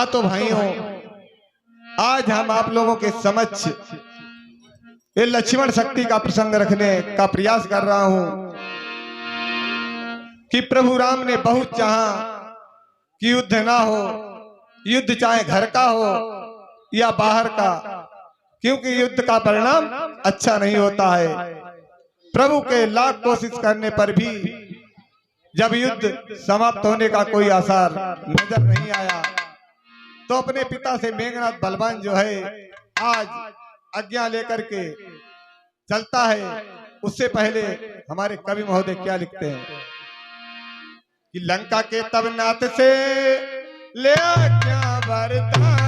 मातो भाइयों, आज हम आप लोगों के समक्ष ये लक्ष्मण शक्ति का प्रसंग रखने का प्रयास कर रहा हूं कि प्रभु राम ने बहुत चाहा कि युद्ध ना हो, युद्ध चाहे घर का हो या बाहर का, क्योंकि युद्ध का परिणाम अच्छा नहीं होता है। प्रभु के लाख कोशिश करने पर भी जब युद्ध समाप्त होने का कोई आसार नजर नहीं आया, तो अपने पिता से मेघनाथ बलवान जो है आज आज्ञा लेकर के चलता है। उससे पहले हमारे कवि महोदय क्या लिखते हैं कि लंका के तब नाथ से ले आज्ञा वरदान,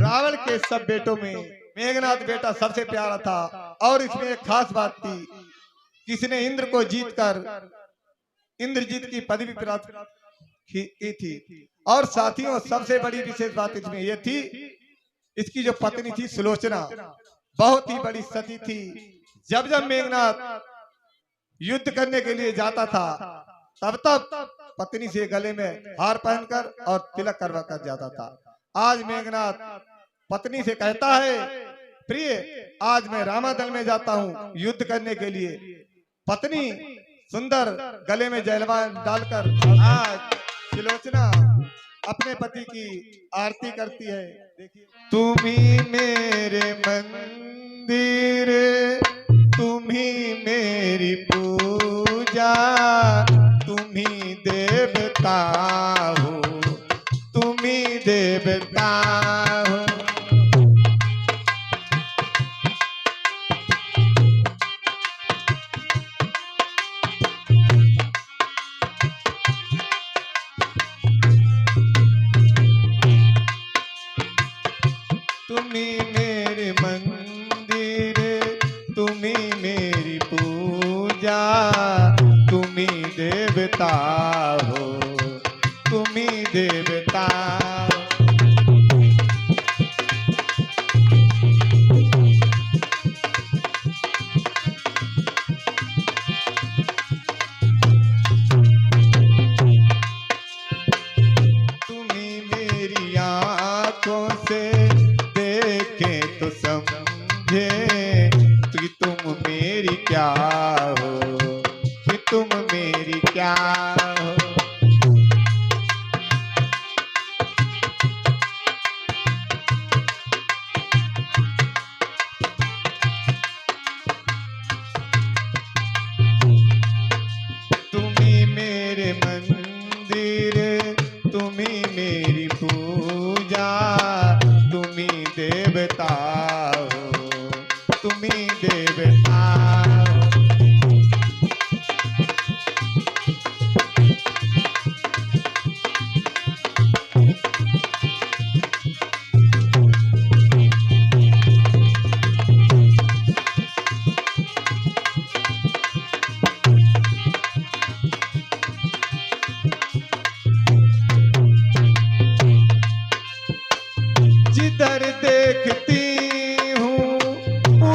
रावण के सब बेटों में मेघनाथ बेटा सबसे प्यारा था। और इसमें एक खास बात थी, किसने इंद्र को जीतकर इंद्रजीत की पदवी प्राप्त की थी। और साथियों, सबसे बड़ी विशेष बात इसमें यह थी, इसकी जो पत्नी थी सुलोचना बहुत ही बड़ी सती थी। जब जब मेघनाथ युद्ध करने के लिए जाता था, तब तब पत्नी से गले में हार पहनकर और तिलक करवा कर जाता था। आज मेघनाथ पत्नी से कहता है, प्रिय आज मैं रामादल में जाता हूँ युद्ध करने के लिए। पत्नी सुंदर गले में जयलवान डालकर आज सुलोचना अपने पति की आरती करती है। देखिए, तुम्ही मेरे मंदिर, तुम्ही मेरी पूजा, तुम्ही देवता हो, तुम्ही देवता हो। तुम्ही मेरे मंदिर, तुम्ही मेरी पूजा, तुम्ही देवता हो, तुम्ही देवता। तुम्ही मेरी आंखों से देखे तो समझे कि तुम मेरी क्या हो, कि तुम मेरी क्या हो। तुम्ही मेरे मंदिर, तुम्ही मेरी पूजा, तुम्ही देवता हो, तुम्ही देवता हो।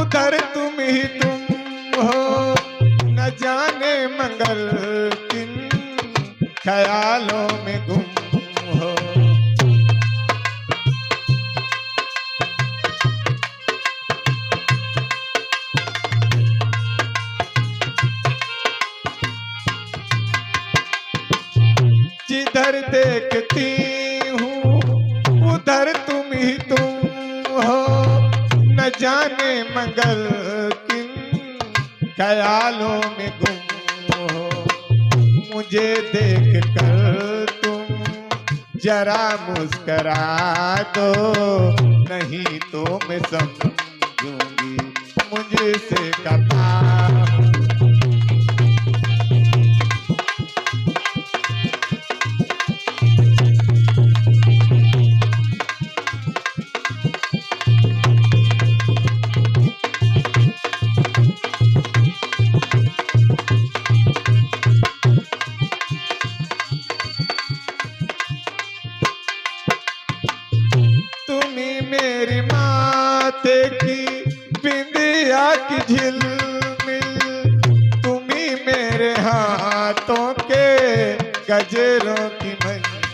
उधर तुम ही तुम हो, न जाने मंगल किन ख्यालों में गुम हो। जिधर देखती हूँ उधर तुम ही तुम हो, न जाने मंगल किन ख्यालों में गुम हो। मुझे देख कर तुम जरा मुस्करा दो, नहीं तो मैं समझूंगी मुझसे कहा। तुम्ही मेरी माथे की बिंदिया की झिलमिल, तुम्ही मेरे हाथों के गजरों की मंजिल।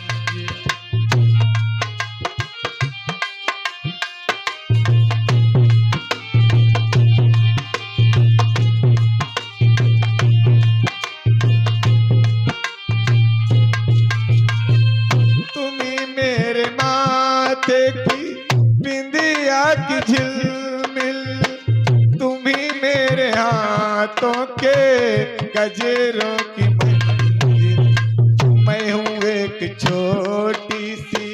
तुम्ही मेरे माथे की बिंदिया की झिलमिल, तुम्ही मेरे हाथों के गजरों की मंजिल। मैं हूँ एक छोटी सी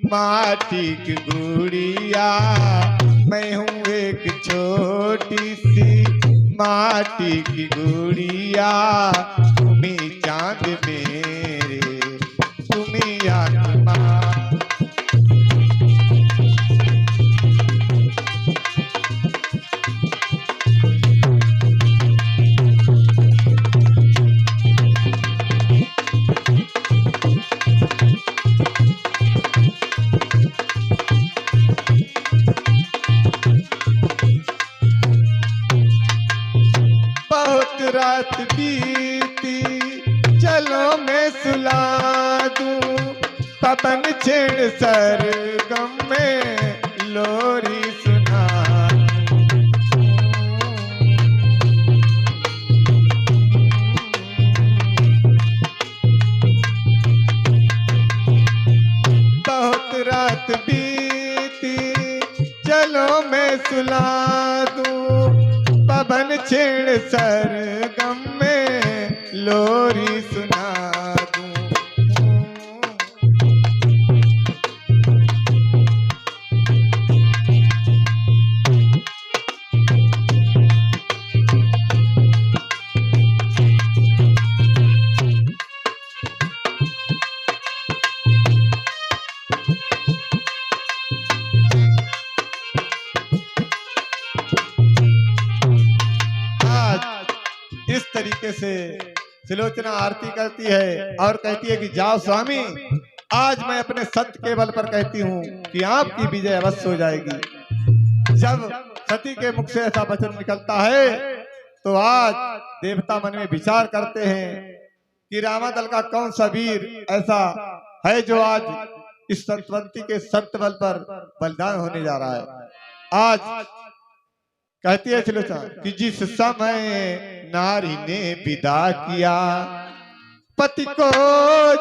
माटी की गुड़िया, मैं हूँ एक छोटी सी माटी की गुड़िया। तुम्ही चांद मेरे, तुम्ही आत्मा। बहुत रात बीती चलो मैं सुला दूं, पवन छेड़ सरगम में लोरी सुना दूं। बहुत रात बीती चलो मैं सुला दूं, पवन छेड़ सरगम में लोरी सुना दूं। इस तरीके से त्रिलोचना आरती करती है और कहती है कि जाओ स्वामी, आज मैं अपने सत्य के बल पर कहती हूँ कि आपकी विजय अवश्य हो जाएगी। जब सती के मुख से ऐसा वचन निकलता है तो आज देवता मन में विचार करते हैं कि रामादल का कौन सा वीर ऐसा है जो आज इस सत्यवंती के सत्य बल पर बलिदान होने जा रहा है। आज कहती है त्रिलोचना कि जिस समय नारी ने विदा किया पति को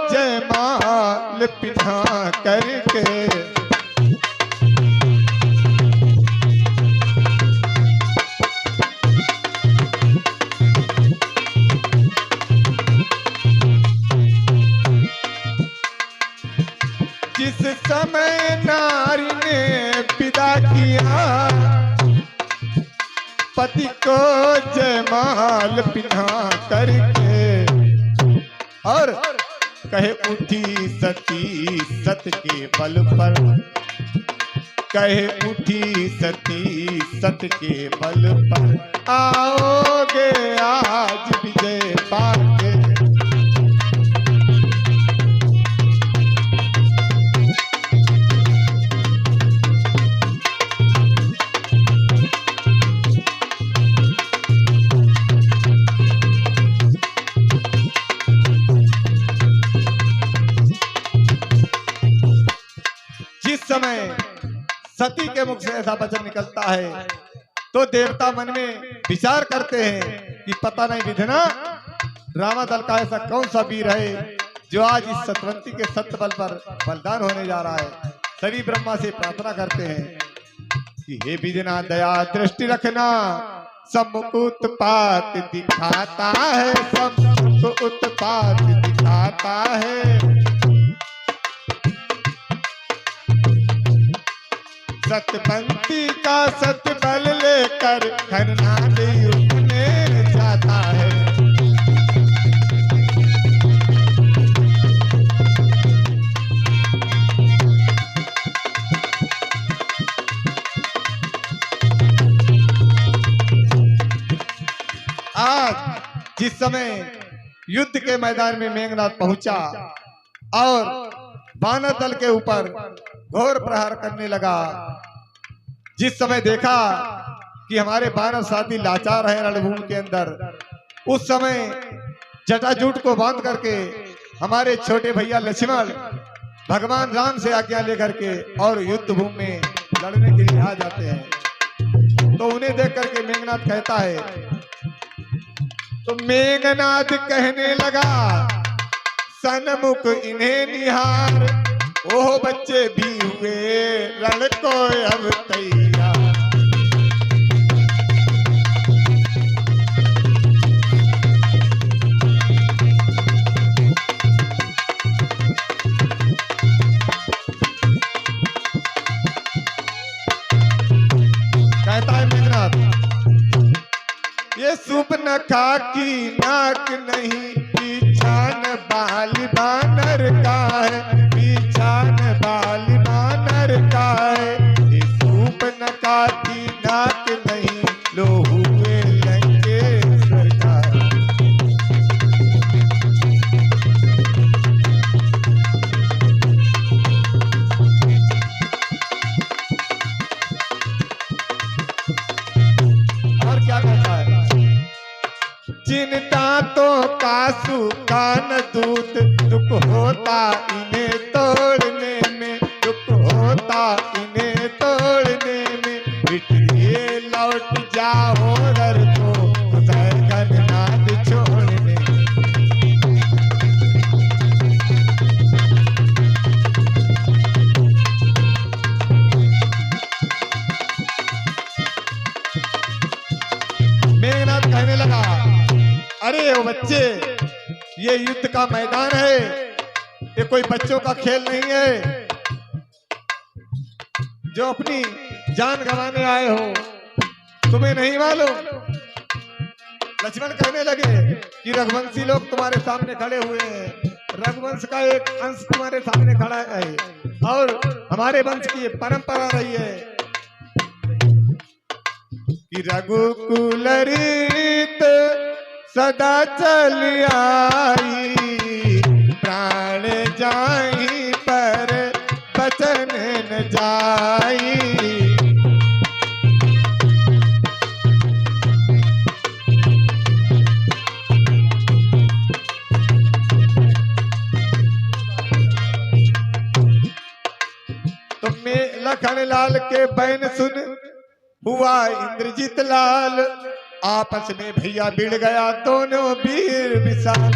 जयमाल पिन्हा करके, जिस समय नारी ने विदा किया पति को जयमाल पिन्हा करके, और कहे उठी सती सत के बल पर, कहे उठी सती सत के बल पर, आओगे आज विजय पाके। सती के मुख से ऐसा वचन निकलता है तो देवता मन में विचार करते हैं कि पता नहीं विधना रामादल का ऐसा कौन सा वीर है जो आज इस सतवंती के सत्य बल पर बलिदान होने जा रहा है। सभी ब्रह्मा से प्रार्थना करते हैं कि हे विधना दया दृष्टि रखना, सम्मुख उत्पात दिखाता है, सम्मुख उत्पात दिखाता है। सतवंती का सत्य बल लेकर खरनाद युद्ध में जाता है। आज जिस समय युद्ध के मैदान में मेघनाथ पहुंचा और वानर दल के ऊपर घोर प्रहार करने लगा, जिस समय देखा कि हमारे वानर साथी लाचार हैं रणभूमि के अंदर, उस समय जटाजूट को बांध करके हमारे छोटे भैया लक्ष्मण भगवान राम से आज्ञा लेकर के और युद्ध भूमि में लड़ने के लिए आ जाते हैं। तो उन्हें देख करके मेघनाथ कहता है, तो मेघनाथ कहने लगा सन्मुख इन्हें निहार, ओह बच्चे भी हुए रण को अब तैयार। कहता है मेघनाथ, ये सुपनखा की नाक नहीं, पीछान बाल बानर का है, पीछान बाल बानर का है। ये सुपनखा की नाक नहीं, लो हुए लंकेश्वर का। और क्या कहता है, जिन दांतों का सुखान दूत, दुख होता इन्हें तोड़ने में, दुख होता इन्हें तोड़ने में। बिटिए लौट जाओ रर को गणनाद छोड़ने। मेघनाथ कहने लगा, अरे वो बच्चे, ये युद्ध का मैदान है, ये कोई बच्चों का खेल नहीं है जो अपनी जान गंवाने आए हो, तुम्हें नहीं मालूम। लक्ष्मण कहने लगे कि रघुवंशी लोग तुम्हारे सामने खड़े हुए हैं, रघुवंश का एक अंश तुम्हारे सामने खड़ा है और हमारे वंश की परंपरा रही है कि रघुकुल रीत सदा चली आई, प्राण जाई पर बचन न जाई। तो मैं लखन लाल के बैन सुन हुआ इंद्रजीत लाल, आपस में भैया भिड़ गया दोनों वीर विशाल।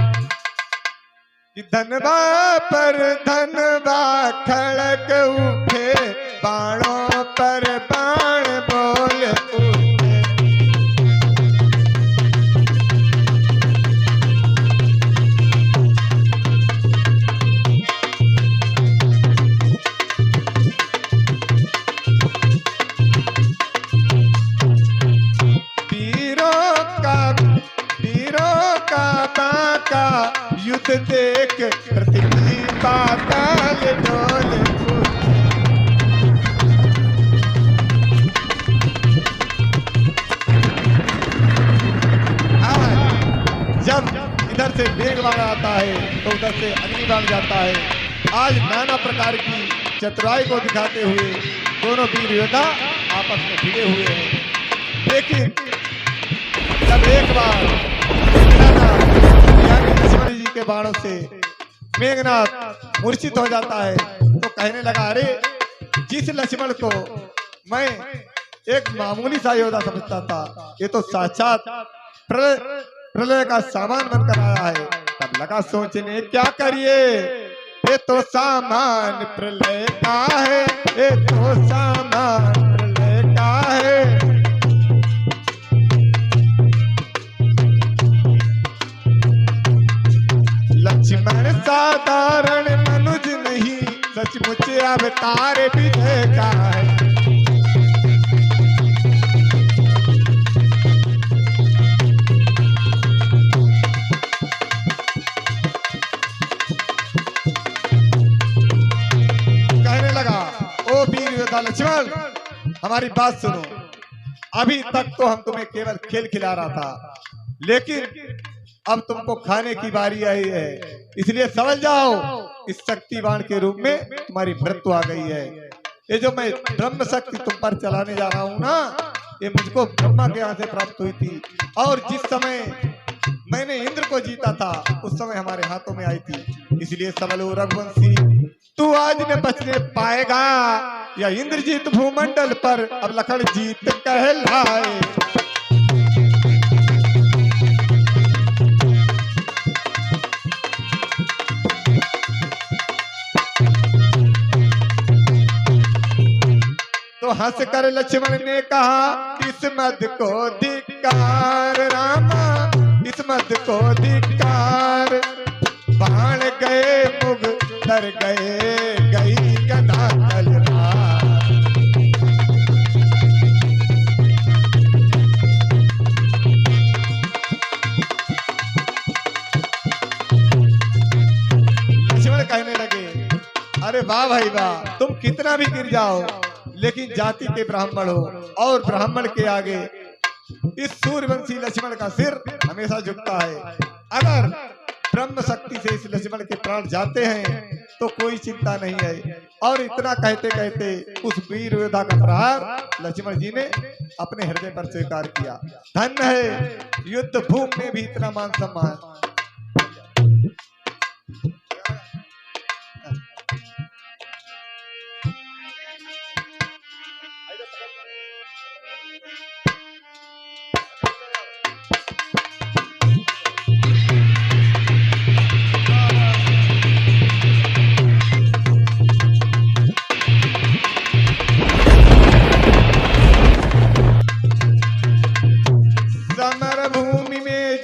धनवा पर धनवा खड़क उठे, बाणों पर बाण बोल उठे। युद्ध देख पृथ्वी पाताल डोल उठे। जब इधर से मेघबाण आता है तो उधर से अग्निबाण जाता है। आज नाना प्रकार की चतुराई को दिखाते हुए दोनों वीर योद्धा आपस में भिड़े हुए हैं। लेकिन जब एक बार लक्ष्मण जी के बाणों से मेघनाथ मूर्छित हो जाता है तो कहने लगा, अरे जिस लक्ष्मण को मैं एक मामूली सा योद्धा समझता था, ये तो साक्षात प्रलय का सामान बनकर आया है। तब लगा सोचने क्या करिए, ये तो सामान प्रलय का है, ये तो सामान प्रलय का है। लक्ष्मण साधारण मनुज नहीं, सचमुच अवतार विजय का है। कहने लगा, ओ वीर योद्धा लक्ष्मण, हमारी बात सुनो। अभी तक तो हम तुम्हें केवल खेल खिला रहा था, लेकिन अब तुमको खाने की बारी आई है, इसलिए समझ जाओ इस शक्तिवान के रूप में तुम्हारी मृत्यु आ गई है। ये जो मैं ब्रह्म शक्ति तुम पर चलाने जा रहा हूं ना, ये मुझको ब्रह्मा के यहाँ से प्राप्त हुई थी, और जिस समय मैंने इंद्र को जीता था उस समय हमारे हाथों में आई थी। इसलिए सबलो रघुवंशी, तू आज न बचने पाएगा, या इंद्रजीत भूमंडल पर अब लखन जीत कहलाए। तो हंस कर लक्ष्मण ने कहा, इस मद को धिक्कार रामा, इस मद को धिक्कार। बाण गए मुग डर गए, गई गदा तलवार। लक्ष्मण कहने लगे, अरे वाह भाई वाह, तुम कितना भी गिर जाओ लेकिन जाति के ब्राह्मण हो, और ब्राह्मण के आगे इस सूर्यवंशी लक्ष्मण का सिर हमेशा झुकता है। अगर ब्रह्म शक्ति से इस लक्ष्मण के प्राण जाते हैं तो कोई चिंता नहीं है। और इतना कहते कहते उस वीर योद्धा का प्रहार लक्ष्मण जी ने अपने हृदय पर स्वीकार किया। धन्य है युद्ध भूमि में भी इतना मान सम्मान।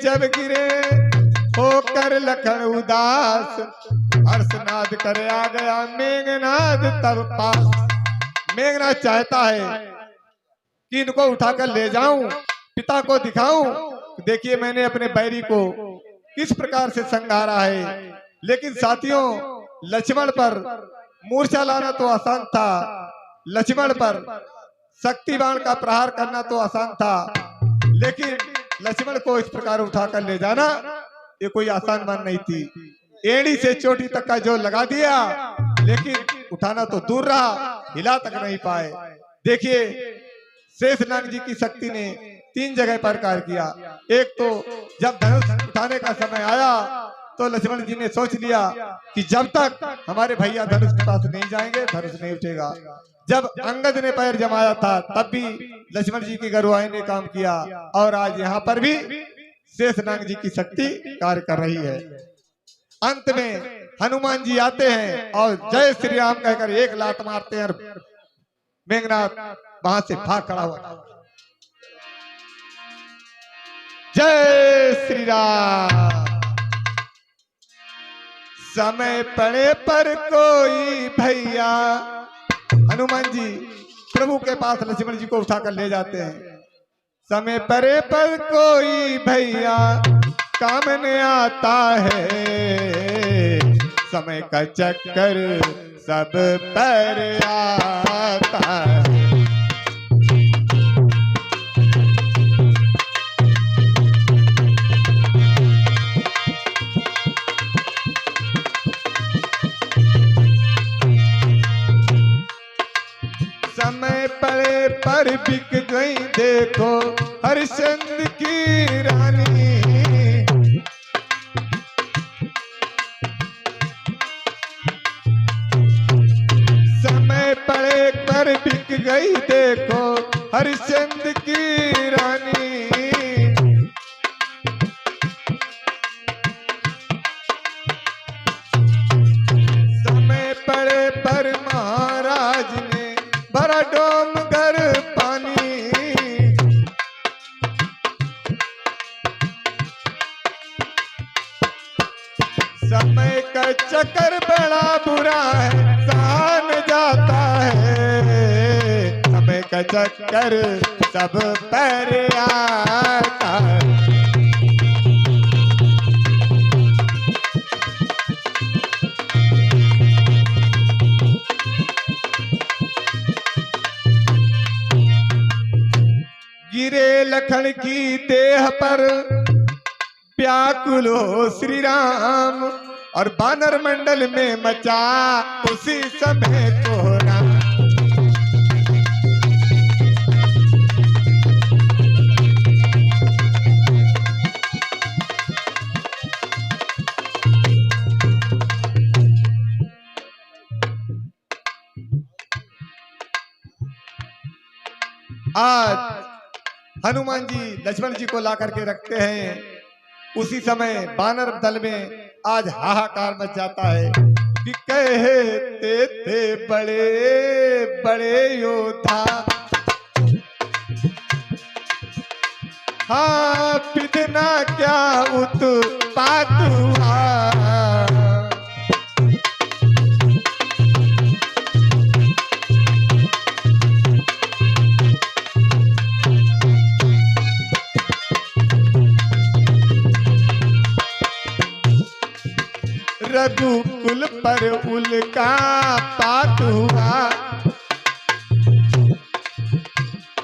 जब गिरे होकर लखन उदास, हर्षनाद करे आ गया मेघनाद तब पास। मेघनाद चाहता है कि इनको उठाकर ले जाऊं, पिता को दिखाऊं, देखिए मैंने अपने बैरी को किस प्रकार से संघारा है। लेकिन साथियों, लक्ष्मण पर मूर्छा लाना तो आसान था, लक्ष्मण पर शक्तिवान का प्रहार करना तो आसान था, लेकिन लक्ष्मण को इस प्रकार उठाकर ले जाना ये कोई आसान बात नहीं थी। एड़ी से चोटी तक का जो लगा दिया, लेकिन उठाना तो दूर रहा, हिला तक नहीं पाए। देखिए शेषनाग जी की शक्ति ने 3 जगह पर कार्य किया। एक तो जब धनुष उठाने का समय आया तो लक्ष्मण जी ने सोच लिया कि जब तक हमारे भैया धनुष के पास नहीं जाएंगे धनुष नहीं उठेगा। जब अंगद ने पैर जमाया था तब भी लक्ष्मण जी की गरुआई ने काम किया, और आज यहाँ पर भी शेषनाग जी की शक्ति कार्य कर रही है। अंत में हनुमान जी आते हैं और जय श्री राम कहकर एक लात मारते हैं, मेघनाद वहां से भाग खड़ा हुआ। जय श्री राम। समय पड़े पर कोई भैया, हनुमान जी प्रभु के पास लक्ष्मण जी को उठाकर ले जाते हैं। समय परे पर कोई भैया काम में आता है, समय का चक्कर सब पर आता है। समय पड़े पर बिक गई देखो हरिश्चंद्र की रानी। समय पड़े पर बिक बिक गई देखो हरिश्चंद्र की रानी। समय पड़े पर महाराज ने भरा डोमगर पानी। समय का चक्कर बड़ा बुरा है, सहन जाता है। समय का चक्कर सब पर आता है। गिरे लखन की देह पर व्याकुल हो श्री राम, और बानर मंडल में मचा उसी समय कोहराम। आज हनुमान जी लक्ष्मण जी को ला करके रखते हैं, उसी समय बानर दल में आज हाहाकार मच जाता है कि कहते थे बड़े बड़े योद्धा, हाँ विधना क्या उत्पात हुआ। रघुकुल पर उल्का पात हुआ,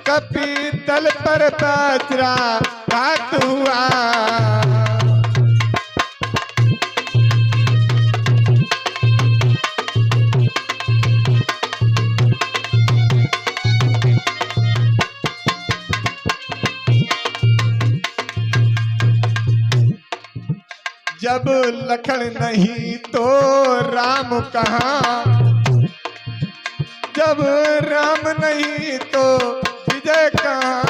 कपितल पर वज्रा घात हुआ। जब लखन नहीं तो राम कहाँ, जब राम नहीं तो विजय कहाँ।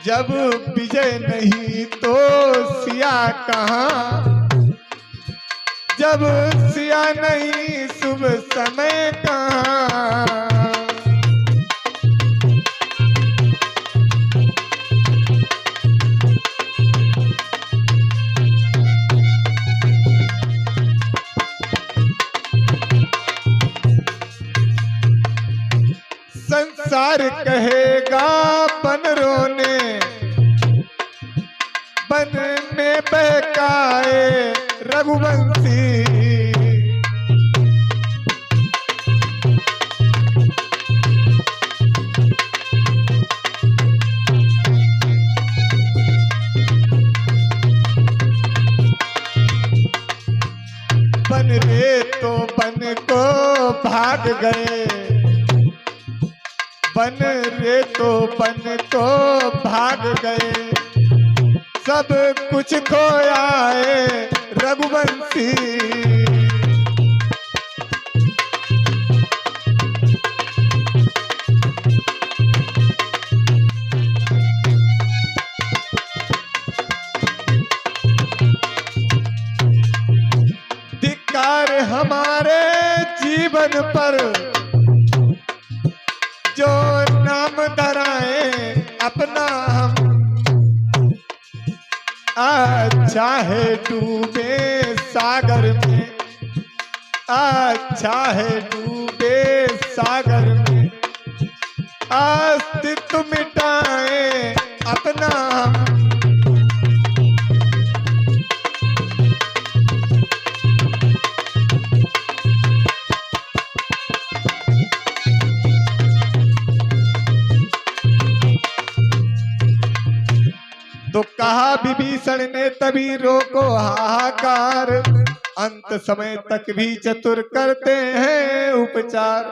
जब विजय नहीं तो सिया कहाँ, जब सिया नहीं शुभ समय कहाँ। संसार कहेगा बनरों ने बन में बहकाए रघुवंशी। बन रे तो बन को भाग गए, बन रे तो बन को भाग गए। सब कुछ खोया है रघुवंशी। धिक्कार हमारे जीवन पर जो नाम धराए अपना हम। अच्छा है डूबे सागर में, अच्छा है डूबे सागर में। अस्तित्व मिटाए अपना हम। तो कहा विभीषण ने तभी रोको हाहाकार, अंत समय तक भी चतुर करते हैं उपचार।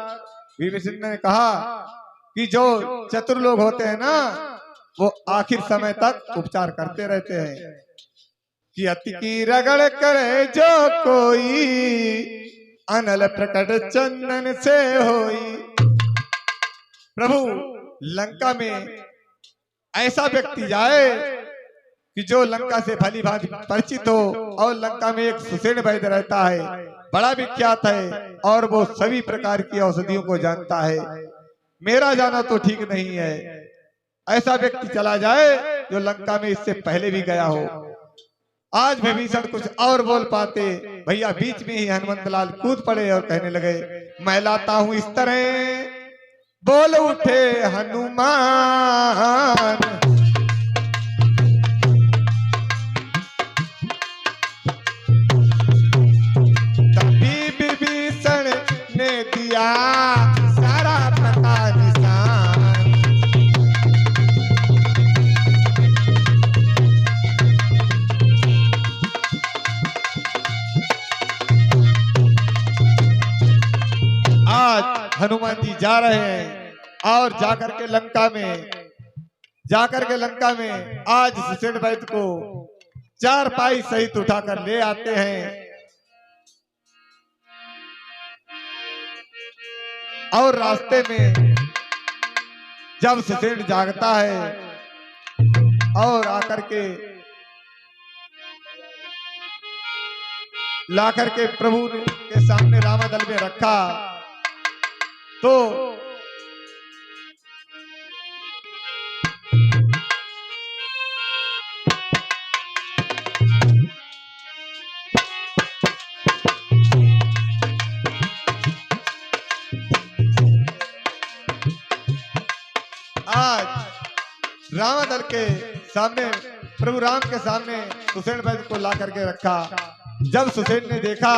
विभीषण ने कहा कि जो चतुर लोग होते हैं ना, वो आखिर समय तक उपचार करते रहते हैं कि अति की रगड़ करे जो कोई, अनल प्रकट चंदन से होई। प्रभु, लंका में ऐसा व्यक्ति जाए कि जो लंका से भली भांति परिचित हो, और लंका में एक सुषेण वैद्य रहता है, बड़ा विख्यात है, और वो सभी प्रकार की औषधियों को जानता है। मेरा जाना तो ठीक नहीं है, ऐसा व्यक्ति चला जाए जो लंका में इससे पहले भी गया हो। आज विभीषण कुछ और बोल पाते, भैया बीच में ही हनुमंत लाल कूद पड़े और कहने लगे, मैं लाता हूं इस तरह। बोल उठे हनुमान, तभी विभीषण ने दिया सारा पता निशान। आज हनुमान जी जा रहे हैं और जाकर के लंका में आज सुषेण वैद्य को चार पाई सहित उठाकर ले आते हैं। और रास्ते में जब सुषेण जागता है और आकर के लाकर के प्रभु के सामने रामदल में रखा, तो आज रामदल के सामने, प्रभु राम के सामने सुषेण वैद्य को ला करके रखा। जब सुषेण ने देखा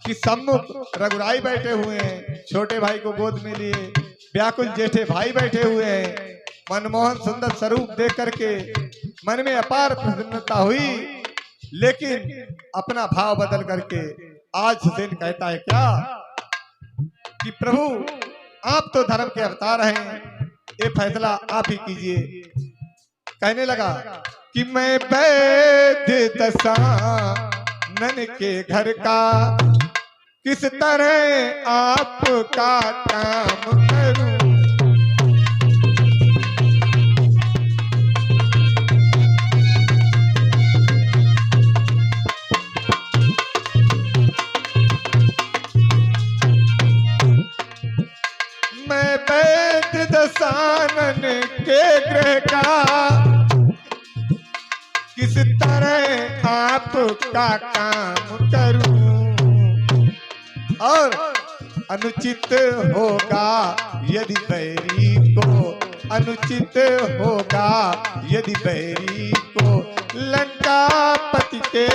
कि सम्मुख रघुराई बैठे हुए हैं, छोटे भाई को गोद में लिए व्याकुल जेठे भाई बैठे हुए हैं, मनमोहन सुंदर स्वरूप देख करके मन में अपार प्रसन्नता हुई। लेकिन अपना भाव बदल करके आज सुषेण कहता है क्या कि प्रभु, आप तो धर्म के अवतार हैं, ये फैसला आप ही कीजिए। कहने लगा कि मैं वैद्य दशानन के घर का किस तरह आपका काम करूं। मैं वैद्य दशानन के गृह का किस तरह आपका काम करूं, और अनुचित होगा यदि बैरी को, अनुचित होगा यदि बैरी को लंकापति के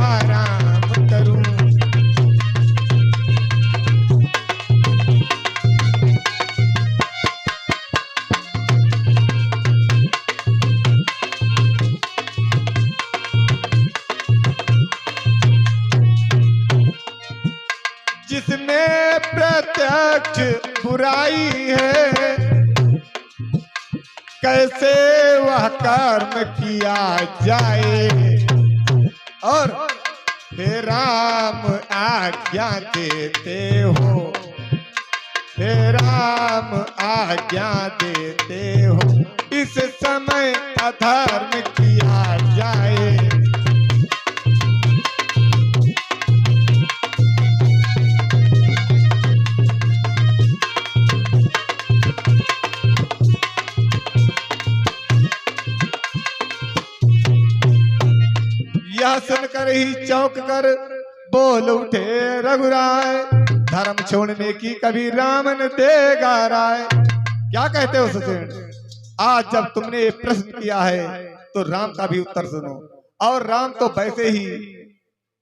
आराम करूं। जिसमें प्रत्यक्ष बुराई है, कैसे वह कर्म किया जाए, और हे राम आज्ञा देते हो, हे राम आज्ञा देते हो, इस समय अधर्म किया जाए। यह सुनकर ही चौंक कर बोल उठे रघुराय, धर्म छोड़ने की कभी राम न देगा राय। क्या कहते हो सुषेण, आज जब तुमने ये प्रश्न किया है तो राम का भी उत्तर सुनो। और राम तो वैसे ही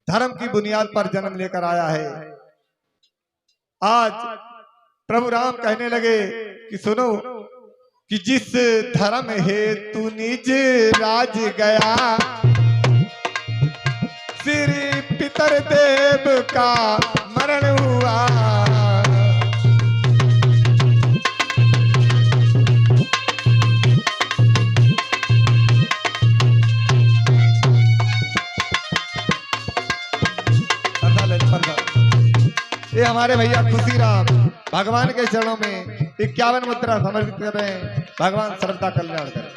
धर्म की बुनियाद पर जन्म लेकर आया है। आज प्रभु राम कहने लगे कि सुनो कि जिस धर्म हेतु निज राज गया, श्री पितर देव का मरण हुआ, हमारे भैया खुशीराम भगवान के चरणों में 51 मुद्रा समर्पित कर रहे हैं। भगवान सर्वदा कल्याण करें।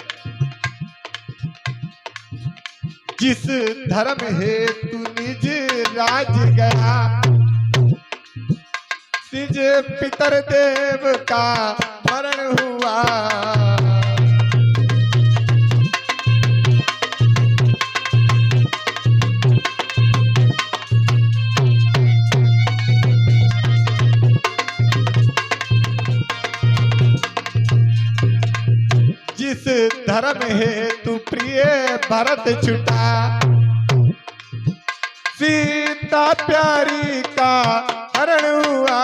जिस धर्म हेतु निज राज गया, सिज पितर देव का मरण हुआ। जिस धर्म हेतु प्रिय भरत छुटा, सीता प्यारी का हरण हुआ।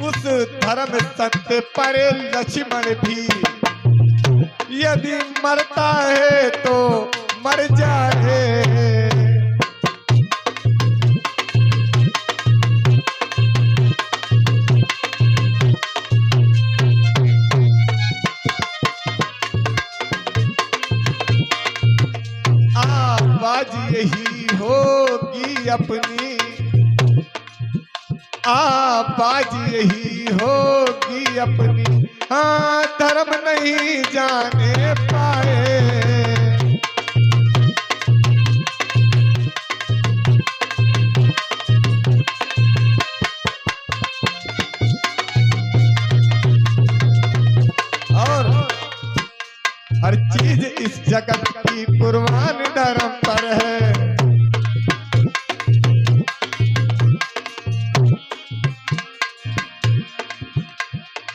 उस धर्म सत्य पर लक्ष्मण भी यदि मरता है तो मर जाए। आवाज यही होगी अपनी, आवाज यही होगी अपनी, हाँ धर्म नहीं जाने पाए। और हर चीज इस जगत की कुर्बान धर्म पर है।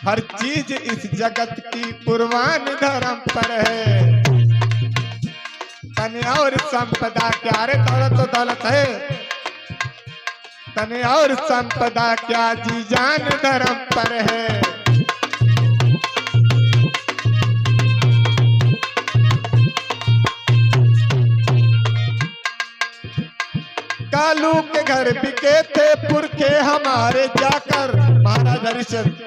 हर चीज इस जगत की कुर्बान धर्म पर है। तन और संपदा क्या रे, दौलत तो दौलत है। तन और संपदा क्या जी जान धर्म पर है। कालू के घर बिके थे पुरखे हमारे जाकर, महाराज हरिश्चंद्र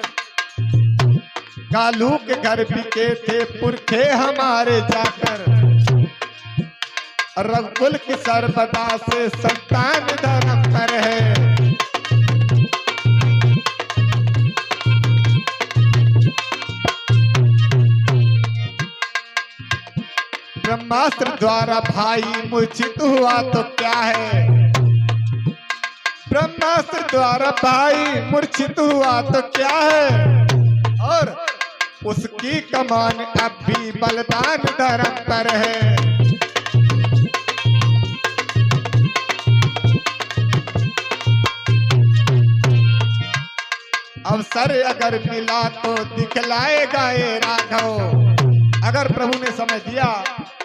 कालू के घर बिके थे पुरखे हमारे जाकर। रघुकुल की सर्वदा से संतान धर्म पर है। ब्रह्मास्त्र द्वारा भाई मूर्छित हुआ तो क्या है। ब्रह्मास्त्र द्वारा भाई मूर्छित हुआ तो क्या है। और उसकी कमान अब भी बलिदान धर्म पर है। अवसर अगर मिला तो दिखलाएगा ये राघव। अगर प्रभु ने समय दिया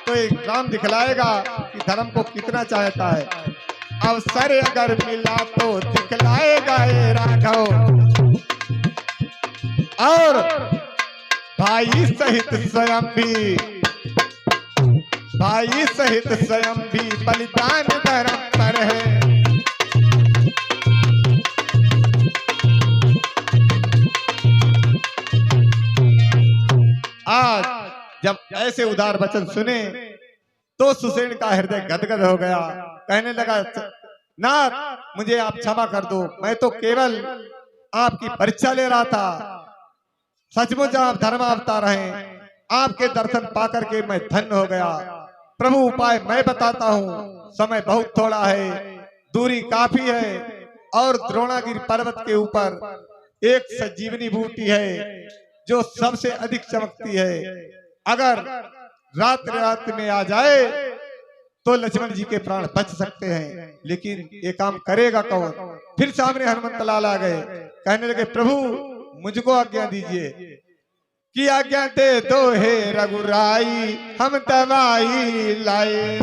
तो एक काम दिखलाएगा कि धर्म को कितना चाहता है। अवसर अगर मिला तो दिखलाएगा ये राघव। और भाई सहित स्वयं भी, भाई सहित स्वयं भी बलिदान धर्म पर है। आज जब ऐसे उदार वचन सुने तो सुसेन का हृदय गदगद हो गया। कहने लगा, नाथ मुझे आप क्षमा कर दो, मैं तो केवल आपकी परीक्षा ले रहा था। सचमुच आप धर्मावतार हैं। आपके दर्शन पाकर के मैं धन्य हो गया। प्रभु उपाय मैं बताता हूँ, समय बहुत थोड़ा है, दूरी काफी है। और द्रोणागिरी पर्वत के ऊपर एक संजीवनी बूटी है जो सबसे अधिक चमकती है। अगर रात में आ जाए तो लक्ष्मण जी के प्राण बच सकते हैं। लेकिन ये काम करेगा कौन। फिर सामने हनुमंत लाल आ गए। कहने लगे, प्रभु मुझको आज्ञा दीजिए कि आज्ञा दे दो हे रघुराई, हम दवाई लाए।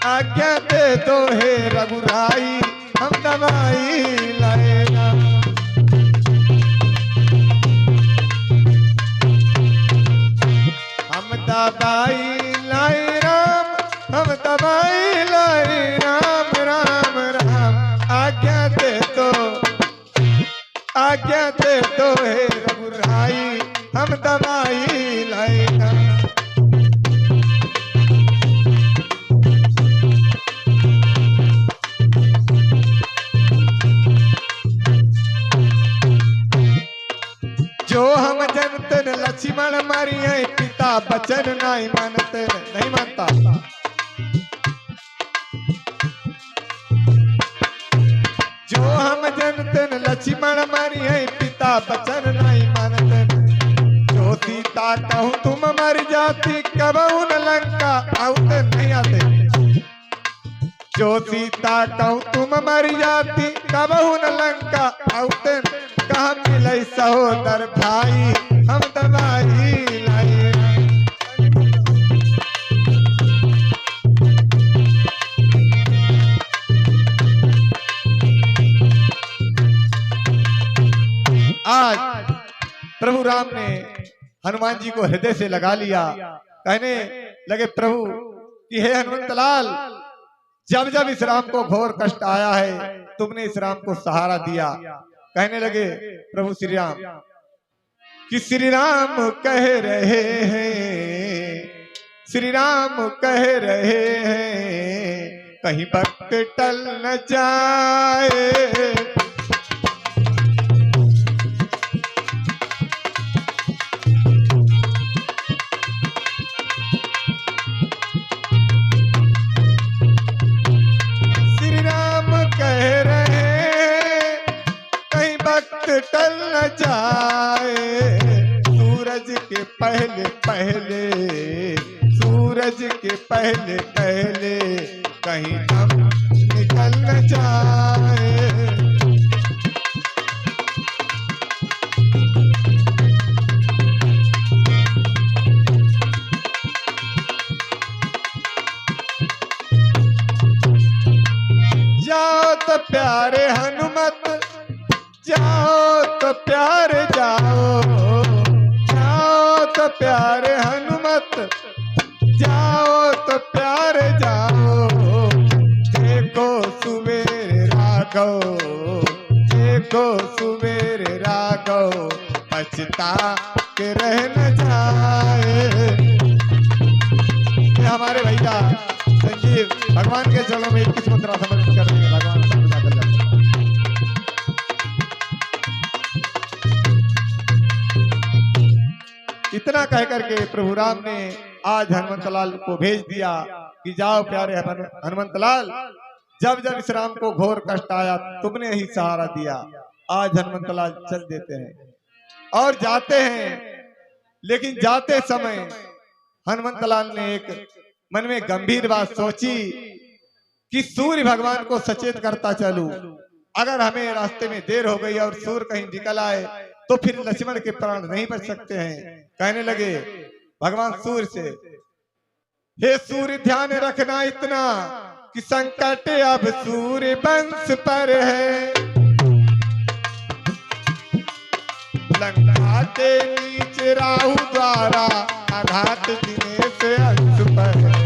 आज्ञा दे दो हे रघुराई, हम दवाई लाएगा। दबाई लाई राम, हम दबाई लाई राम राम राम। आज्ञा दे तो हे रघुराई, हम दबाई लाई राम। जो हम जनतन लक्ष्मण मारी है, पिता बचन नहीं मानते, नहीं मानता। जो हम जनतन लक्ष्मण मारी है, पिता बचन नहीं मानते। जो सीता कहूँ तुम मर जाती, कबहू न लंका आउते नहीं आते। जो सीता कहूँ तुम मर जाती, कबहू न लंका आउते। कहाँ मिले सहोदर भाई, हम दबाई लाई। आज प्रभु राम ने हनुमान जी को हृदय से लगा लिया। कहने लगे प्रभु कि हे हनुमंतलाल, जब जब इस राम को घोर कष्ट आया है, तुमने इस राम को सहारा दिया। कहने लगे प्रभु श्री राम कि श्री राम कह रहे हैं, श्री राम कह रहे हैं, कहीं भक्त टल न जाए। श्री राम कह रहे कहीं भक्त टल न जाए। सूरज के पहले पहले, सूरज के पहले पहले, कहीं हम निकल न जाए। जाओ तो प्यारे हनुमत, जाओ तो प्यारे जाओ, जाओ तो प्यारे हनुमत, जाओ तो प्यारे जाओ। देखो सुबेरे राघव, देखो सुबेरे राघव, पछता के रह न जाए। हमारे भैया संजीव भगवान के चरणों में 21 मुद्रा समर्पित करेंगे। भगवान इतना कह करके प्रभु राम ने आज हनुमंतलाल को भेज दिया कि जाओ प्यारे हनुमंतलाल, जब जब इस राम को घोर कष्ट आया, तुमने ही सहारा दिया। आज हनुमंतलाल चल देते हैं और जाते हैं, लेकिन जाते समय हनुमंतलाल ने एक मन में गंभीर बात सोची कि सूर्य भगवान को सचेत करता चलूं। अगर हमें रास्ते में देर हो गई और सूर्य कहीं निकल आए तो फिर लक्ष्मण के प्राण नहीं बच सकते हैं। कहने लगे भगवान सूर्य से, हे सूर्य ध्यान रखना इतना कि संकट अब सूर्य वंश पर है। लंका के नीचे राहु द्वारा आघात दिनेश अंश पर है।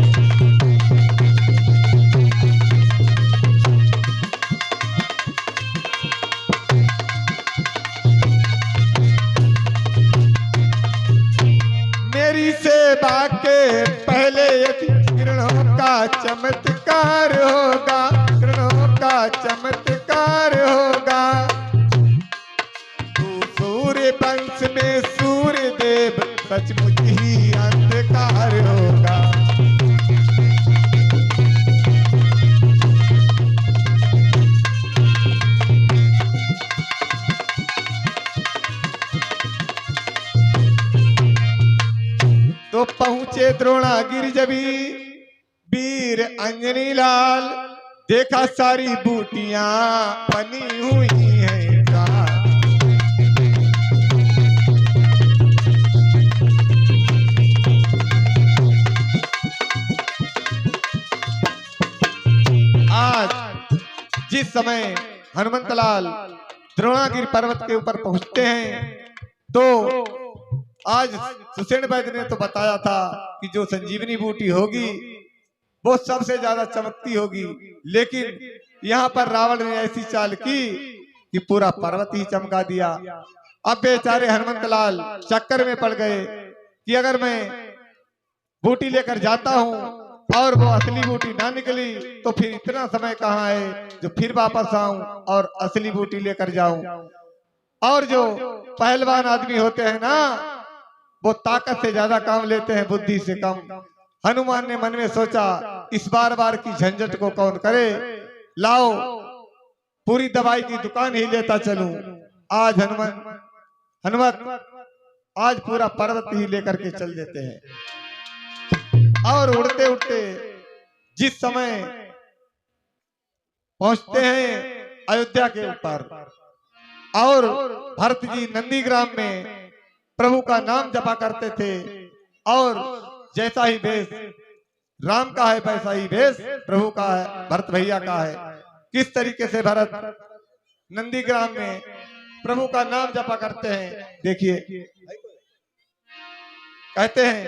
मेरी सेवा के पहले यदि किरणों का चमत्कार होगा, किरणों का चमत्कार होगा। तू सूर्य वंश में सूर्य देव सचमुच ही अंधकार होगा। तो पहुंचे द्रोणागिरि जबी वीर अंजनी लाल, देखा सारी बूटियां बनी हुई हैं। आज जिस समय हनुमंतलाल द्रोणागिरि पर्वत के ऊपर पहुंचते हैं तो आज सुषेण वैद्य ने तो बताया था कि जो संजीवनी बूटी होगी वो सबसे ज्यादा चमकती होगी, लेकिन यहाँ पर रावण ने ऐसी चाल की कि पूरा पर्वत ही चमका दिया। अब बेचारे हनुमंत लाल चक्कर में पड़ गए कि अगर मैं बूटी लेकर जाता हूँ और वो असली बूटी ना निकली तो फिर इतना समय कहाँ है जो फिर वापस आऊं और असली बूटी लेकर जाऊं। और जो पहलवान आदमी होते हैं ना, वो ताकत से ज्यादा काम लेते हैं, बुद्धि से कम। हनुमान ने मन में सोचा, इस बार बार की झंझट को कौन करे, लाओ पूरी दवाई की दुकान ही लेता चलूं। आज हनुमत आज पूरा पर्वत ही लेकर के चल देते हैं। और उड़ते उड़ते जिस समय पहुंचते हैं अयोध्या के ऊपर, और भरत जी नंदीग्राम में प्रभु का नाम जपा करते थे, और जैसा ही वेश राम का है वैसा ही वेश प्रभु का है, भरत भैया का है। किस तरीके से भरत नंदीग्राम में प्रभु का नाम जपा करते हैं, देखिए। कहते हैं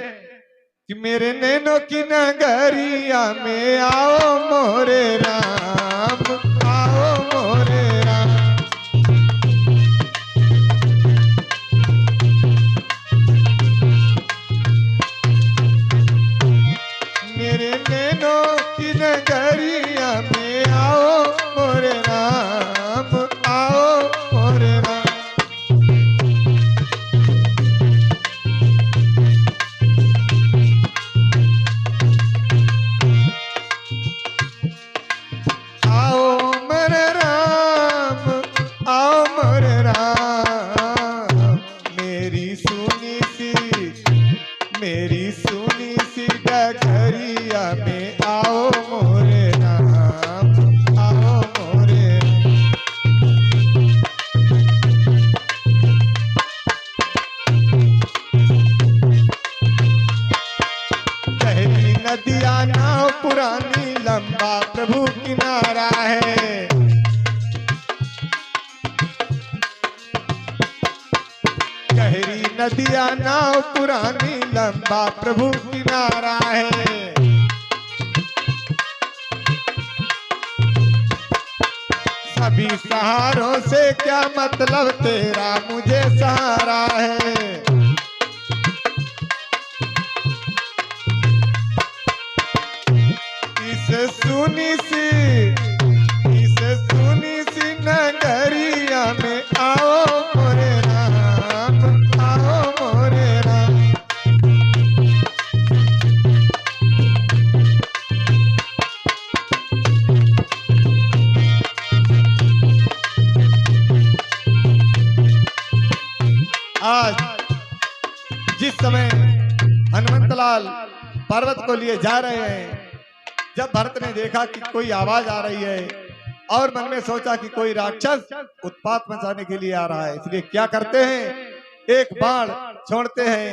कि मेरे नैनों की नगरिया में आओ मोरे राम, आओ मोरे राम। मेरे नैनों की नगरिया में आओ मोरे राम, आओ मोरे राम। मेरी सुनी सी डगरिया में आओ मोरे राम, आओ मोरे राम। गहरी नदिया नाव पुरानी लंबा प्रभु किनारा है। गहरी नदिया नाव पुरानी लंबा प्रभु किनारा है। सभी सहारों से क्या मतलब तेरा मुझे सहारा है। इस सुनी सी नगरिया में आओ मोरे राम, आओ मोरे राम। आज जिस समय हनुमंतलाल पर्वत को लिए जा रहे हैं, जब भरत ने देखा कि कोई आवाज आ रही है और मन में सोचा कि कोई राक्षस उत्पात मचाने के लिए आ रहा है, इसलिए क्या करते हैं, एक बाण छोड़ते हैं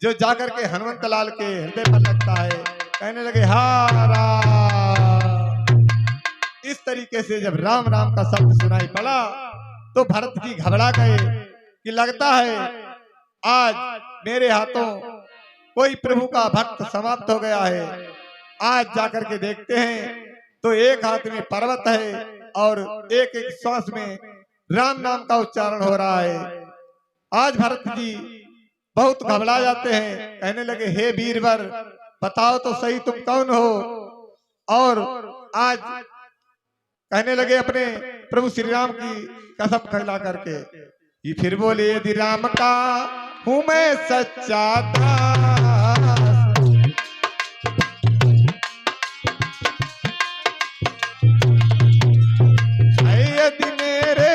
जो जाकर के हनुमंतलाल के हृदय पर लगता है। कहने लगे हारा। इस तरीके से जब राम राम का शब्द सुनाई पड़ा तो भरत जी घबरा गए कि लगता है आज मेरे हाथों कोई प्रभु का भक्त समाप्त हो गया है। आज जाकर के देखते हैं तो एक हाथ में पर्वत है और एक एक श्वास में राम नाम का उच्चारण हो रहा है। आज भरत जी बहुत घबरा जाते हैं, कहने लगे हे वीरवर बताओ तो सही तुम कौन हो। और आज कहने लगे अपने प्रभु श्री राम की कसम खिला करके, ये फिर बोले यदि राम का हूं मैं सच्चा दास, यदि मेरे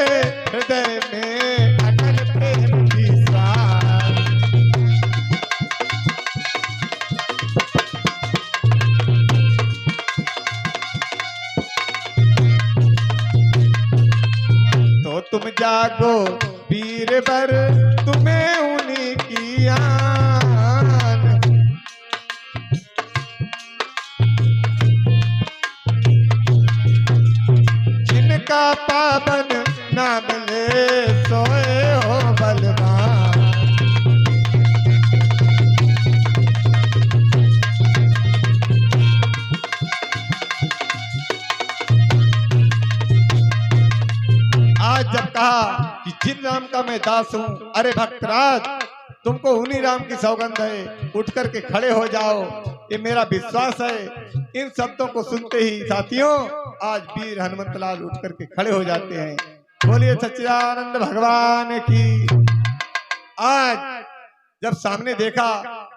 हृदय में अटल प्रेम विश्वास, तो तुम जागो वीरवर तुम्हें उन्हीं की आन, जिनका पावन नाम ले सोए हो बलवान, कहा कि जिन राम का मैं दास हूँ, अरे भक्तराज तुमको उन्हीं राम की सौगंध है, उठ करके खड़े हो जाओ, ये मेरा विश्वास है। इन शब्दों को सुनते ही साथियों आज वीर हनुमत लाल उठ करके खड़े हो जाते हैं। बोलिए सच्चिदानंद भगवान की। आज जब सामने देखा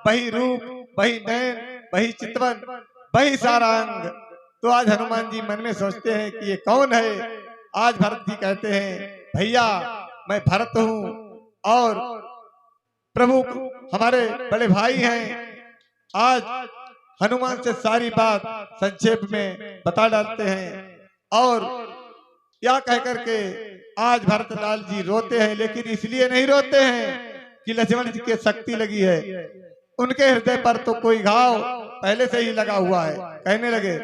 वही रूप, वही नयन, वही चितवन, वही सारा अंग, तो आज हनुमान जी मन में सोचते हैं कि ये कौन है। आज भरत जी कहते हैं भैया मैं भरत हूँ और प्रभु हमारे बड़े भाई हैं। आज हनुमान से सारी बात संक्षेप में बता डालते हैं और क्या कह करके आज भरत लाल जी रोते हैं, लेकिन इसलिए नहीं रोते हैं कि लक्ष्मण जी के शक्ति लगी है, उनके हृदय पर तो कोई घाव पहले से ही लगा हुआ है। कहने लगे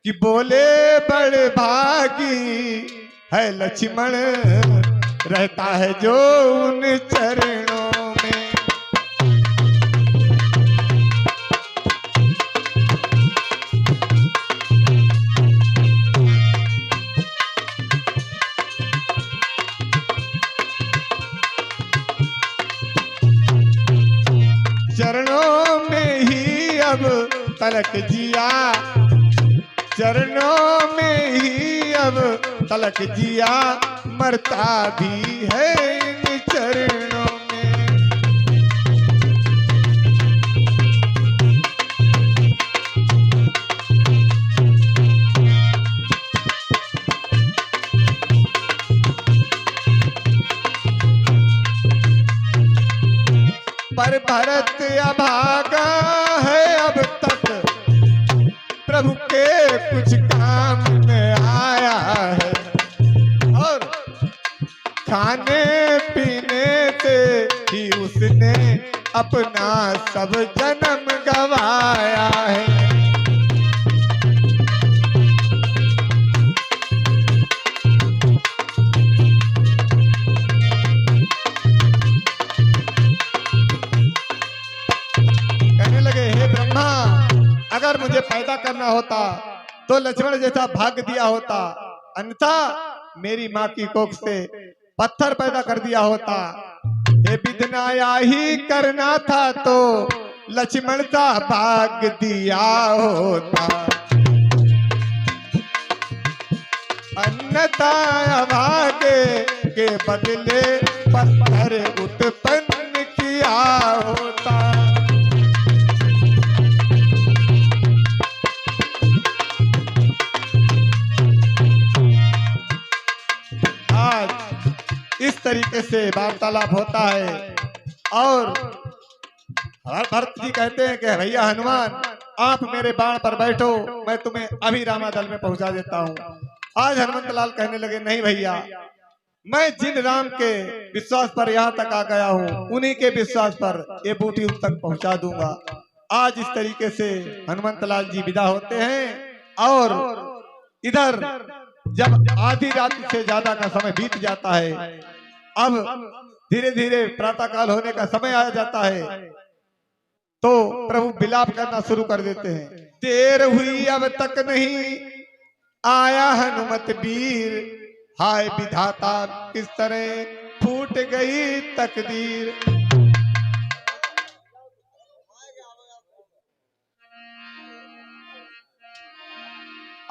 कि बोले बड़े भागी है लक्ष्मण, रहता है जो उन चरणों में। चरणों में ही अब तलक जिया, चरणों में ही अब तलक जिया, मरता भी है इन चरणों में। पर भरत अभागा है अब तक, प्रभु के कुछ काम में आया है, और खाने पीने से ही उसने अपना सब जन्म गवाया है। कहने लगे हे ब्रह्मा, अगर मुझे पैदा करना होता तो लक्ष्मण जैसा भाग्य दिया होता, अन्यथा मेरी माँ की कोख से पत्थर पैदा कर दिया होता। ये विधनाया ही करना था तो लक्ष्मण का भाग्य दिया होता, अन्यथा भाग्य के बदले पत्थर उत्पन्न किया होता। इस तरीके से वार्तालाप होता है और भरत जी कहते हैं कि भैया हनुमान आप मेरे बाण पर बैठो, मैं तुम्हें अभी रामादल में पहुंचा देता हूं। आज हनुमत लाल कहने लगे नहीं भैया, मैं जिन राम के विश्वास पर यहाँ तक आ गया हूँ उन्हीं के विश्वास पर ये बूटी उन तक पहुंचा दूंगा। आज इस तरीके से हनुमत लाल जी विदा होते हैं और इधर जब आधी रात से ज्यादा का समय बीत जाता है, अब धीरे धीरे प्रातः काल होने का समय आ जाता है, तो प्रभु विलाप करना शुरू कर देते हैं। देर हुई अब तक नहीं आया हनुमत वीर, हाय विधाता किस तरह फूट गई तकदीर।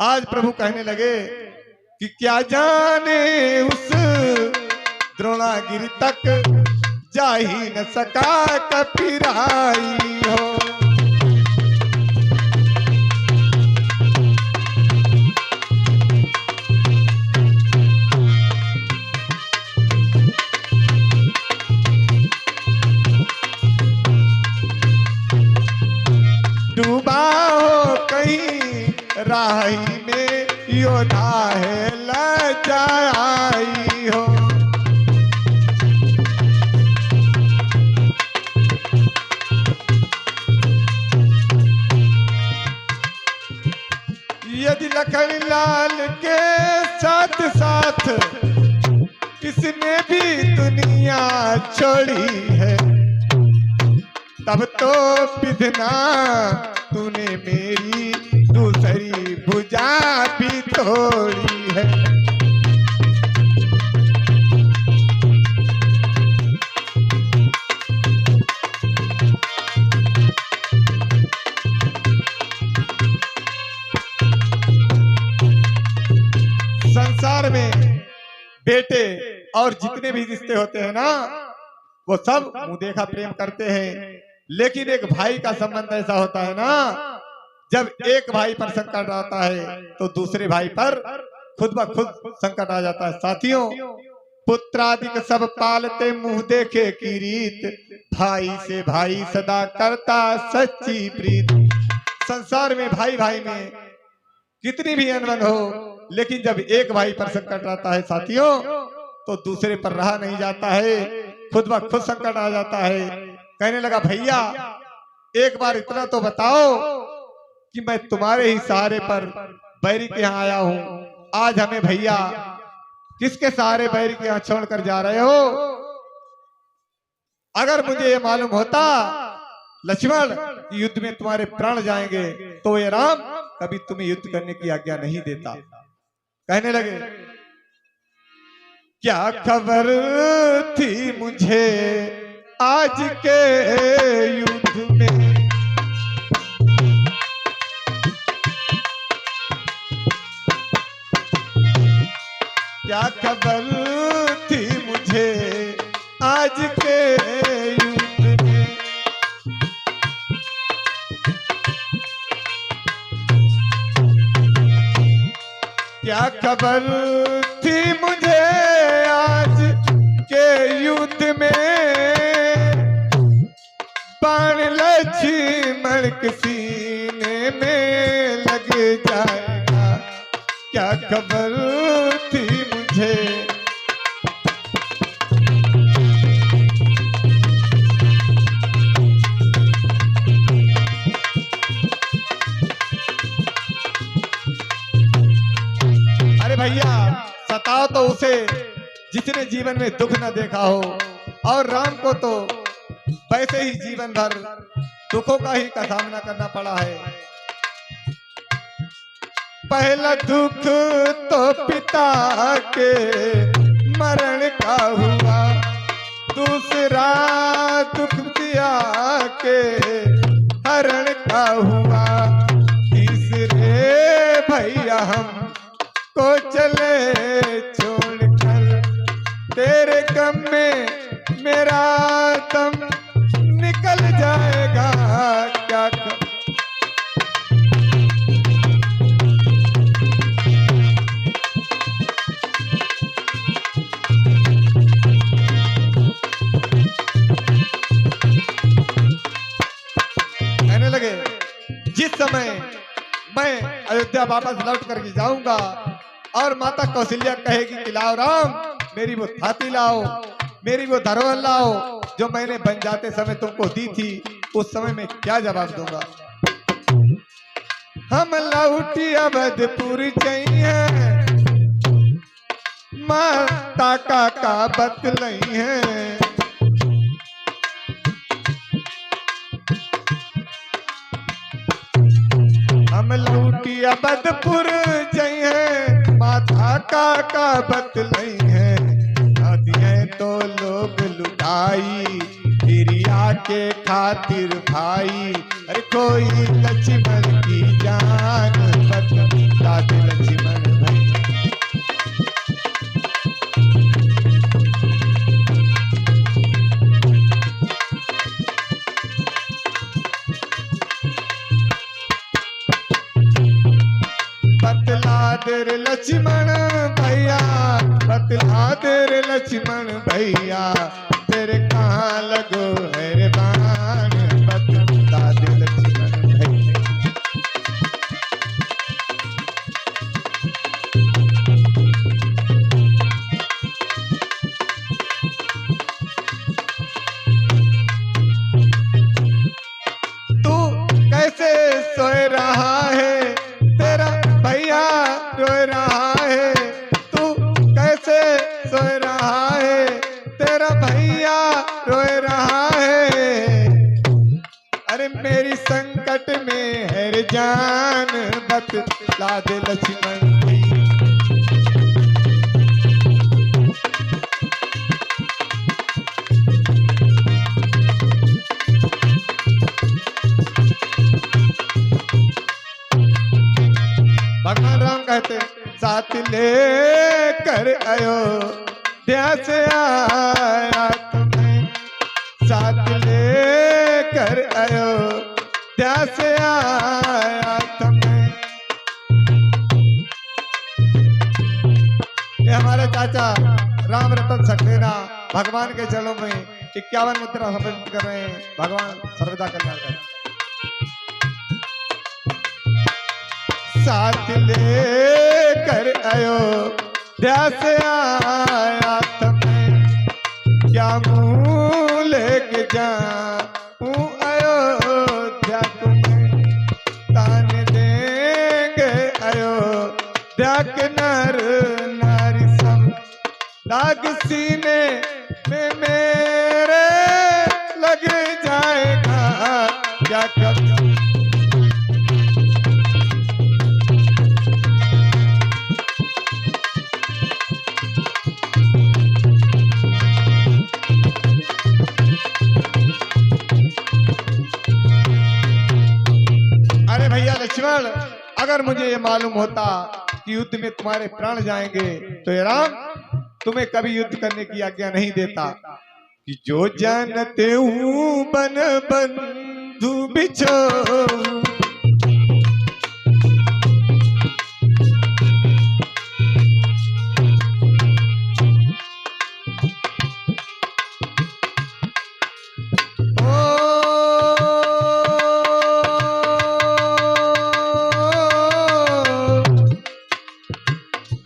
आज प्रभु कहने लगे कि क्या जाने उस द्रोणागिरि तक जा ही न सका कपिराई हो। डूबा हो कहीं राही में योद्धा है लजाई हो। यदि लखन लाल के साथ साथ किसने भी दुनिया छोड़ी है, तब तो विधना तूने मेरी दूसरी भुजा भी तोड़ी है। में बेटे और जितने भी रिश्ते होते हैं ना, वो सब मुंह देखा प्रेम करते हैं। लेकिन एक भाई का संबंध ऐसा होता है ना, जब एक भाई पर संकट आता है तो दूसरे भाई पर खुद ब खुद संकट आ जाता है। साथियों, पुत्रादिक सब पालते मुंह देखे की रीत, भाई से भाई सदा करता सच्ची प्रीत। संसार में भाई भाई में कितनी भी अनबन हो, लेकिन जब एक भाई पर संकट आता है साथियों, तो दूसरे पर रहा नहीं जाता है, खुद ब खुद संकट आ जाता है। कहने लगा, भैया एक बार इतना तो बताओ कि मैं तुम्हारे ही सहारे पर बैरी के यहाँ आया हूँ, आज हमें भैया किसके सहारे बैरी के यहाँ छोड़कर जा रहे हो? अगर मुझे ये मालूम होता लक्ष्मण कि युद्ध में तुम्हारे प्राण जाएंगे, तो ये राम कभी तुम्हें युद्ध करने की आज्ञा नहीं देता। कहने लगे, क्या खबर थी मुझे आज के युद्ध में, क्या खबर थी मुझे आज के युद्ध में। क्या खबर थी मुझे आज के युद्ध में, बाण लक्ष्मण के सीने में लग जाएगा। क्या खबर थी मुझे। अरे भैया, सताओ तो उसे जिसने जीवन में दुख न देखा हो, और राम को तो वैसे ही जीवन भर दुखों का ही का सामना करना पड़ा है। पहला दुख तो पिता के मरण का हुआ, दूसरा दुख पिया के हरण का हुआ, तीसरे भैया हम को चले छोड़कर, तेरे गम में मेरा दम निकल जाएगा। क्या कहने लगे, जिस समय मैं अयोध्या वापस लौट करके जाऊंगा और माता कौशल्या कहेगी कि लाओ राम, मेरी वो थाती लाओ, मेरी वो धरोहर लाओ जो मैंने बन जाते समय तुमको दी थी, उस समय मैं क्या जवाब दूंगा? हम लौटी अवधपुर चाहिए, माता का बतलई है। हम लौटी अवधपुर चाहिए, माता का बतलई है। दिए तो लोग लुटाई, हिरिया के खातिर भाई, अरे कोई लक्ष्मण की जान बता दे लक्ष्मण भाई। बतला दे लक्ष्मण भैया, बतला दे लक्ष्मण भैया, तेरे कहाँ लगो है रे बाण, बतला दे लक्ष्मण भैया। तू कैसे सोए रहा है, तेरा भैया रोए रहा है, तू कैसे सोए रहा है, तेरा भैया रोए रहा है। अरे मेरी संकट में है रे जान, बतला दे लक्ष्मण भैया। भगवान राम कहते, साथ ले कर अयोध्या से आया तुम्हें साथ लेकर अयोध्या से आया तुम्हें। ये हमारे चाचा राम रतन सक्सेना भगवान के चरणों में 51 मुद्रा समर्पित कर रहे हैं। भगवान सर्वदा कल्याण करें। साथ लेकर अयोध्या से आया तुम्हें क्या मुँह लेके जाऊं अयोध्या तुम्हें तान देंगे अयोध्या के नर नारी सब दाग सीने में मेरे लग जाएगा क्या कब। अरे भैया लक्ष्मण, अगर मुझे ये मालूम होता कि युद्ध में तुम्हारे प्राण जाएंगे तो ये राम तुम्हें कभी युद्ध करने की आज्ञा नहीं देता। कि जो जानते हूँ बन बंधु बिछो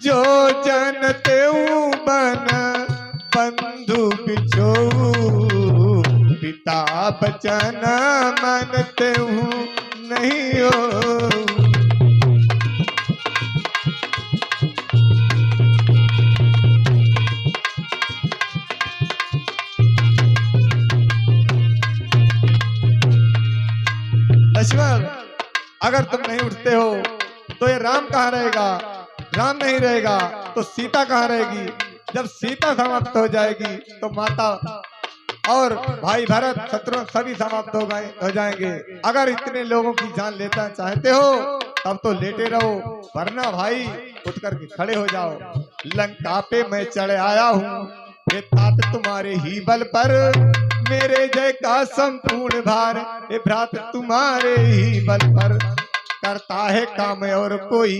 जो जानते हूँ बन बंधु बिछो पिता बचन मानते हूँ नहीं हो। लक्ष्मण, अगर तुम नहीं उठते हो तो ये राम कहाँ रहेगा? राम नहीं रहेगा तो सीता कहाँ रहेगी? जब सीता समाप्त हो जाएगी तो माता और भाई भरत शत्रु सभी समाप्त हो जाएंगे। अगर इतने लोगों की जान लेना चाहते हो तब तो लेटे रहो, वरना भाई उठ करके खड़े हो जाओ। लंका पे मैं चढ़ आया हूँ ये तात तुम्हारे ही बल पर, मेरे जय का संपूर्ण भार ये भ्रात तुम्हारे ही बल पर। करता है काम और कोई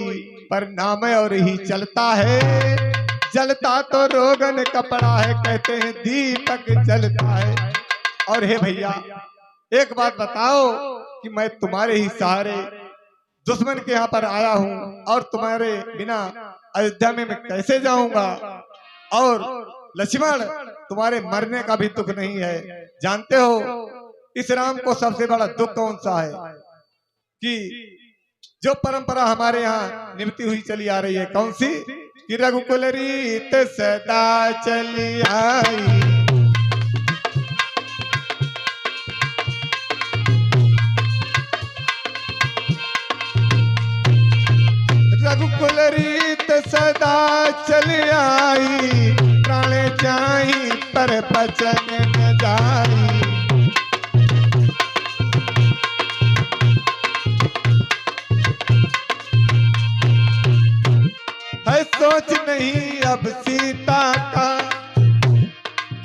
पर नाम और ही चलता है, जलता तो रोगन कपड़ा है कहते हैं दीपक जलता है। और हे भैया एक बात बताओ कि मैं तुम्हारे ही सहारे दुश्मन के यहाँ पर आया हूँ और तुम्हारे बिना अयोध्या में मैं कैसे जाऊंगा? और लक्ष्मण, तुम्हारे मरने का भी दुख नहीं है। जानते हो इस राम को सबसे बड़ा दुख कौन सा है? कि जो परंपरा हमारे यहाँ निभती हुई चली आ रही है, कौन सी? कि रघुकुल रीत सदा चली आई, रघुकुल रीत सदा चली आई, प्राण चाही पर बचन न जाई। है सोच नहीं अब सीता का,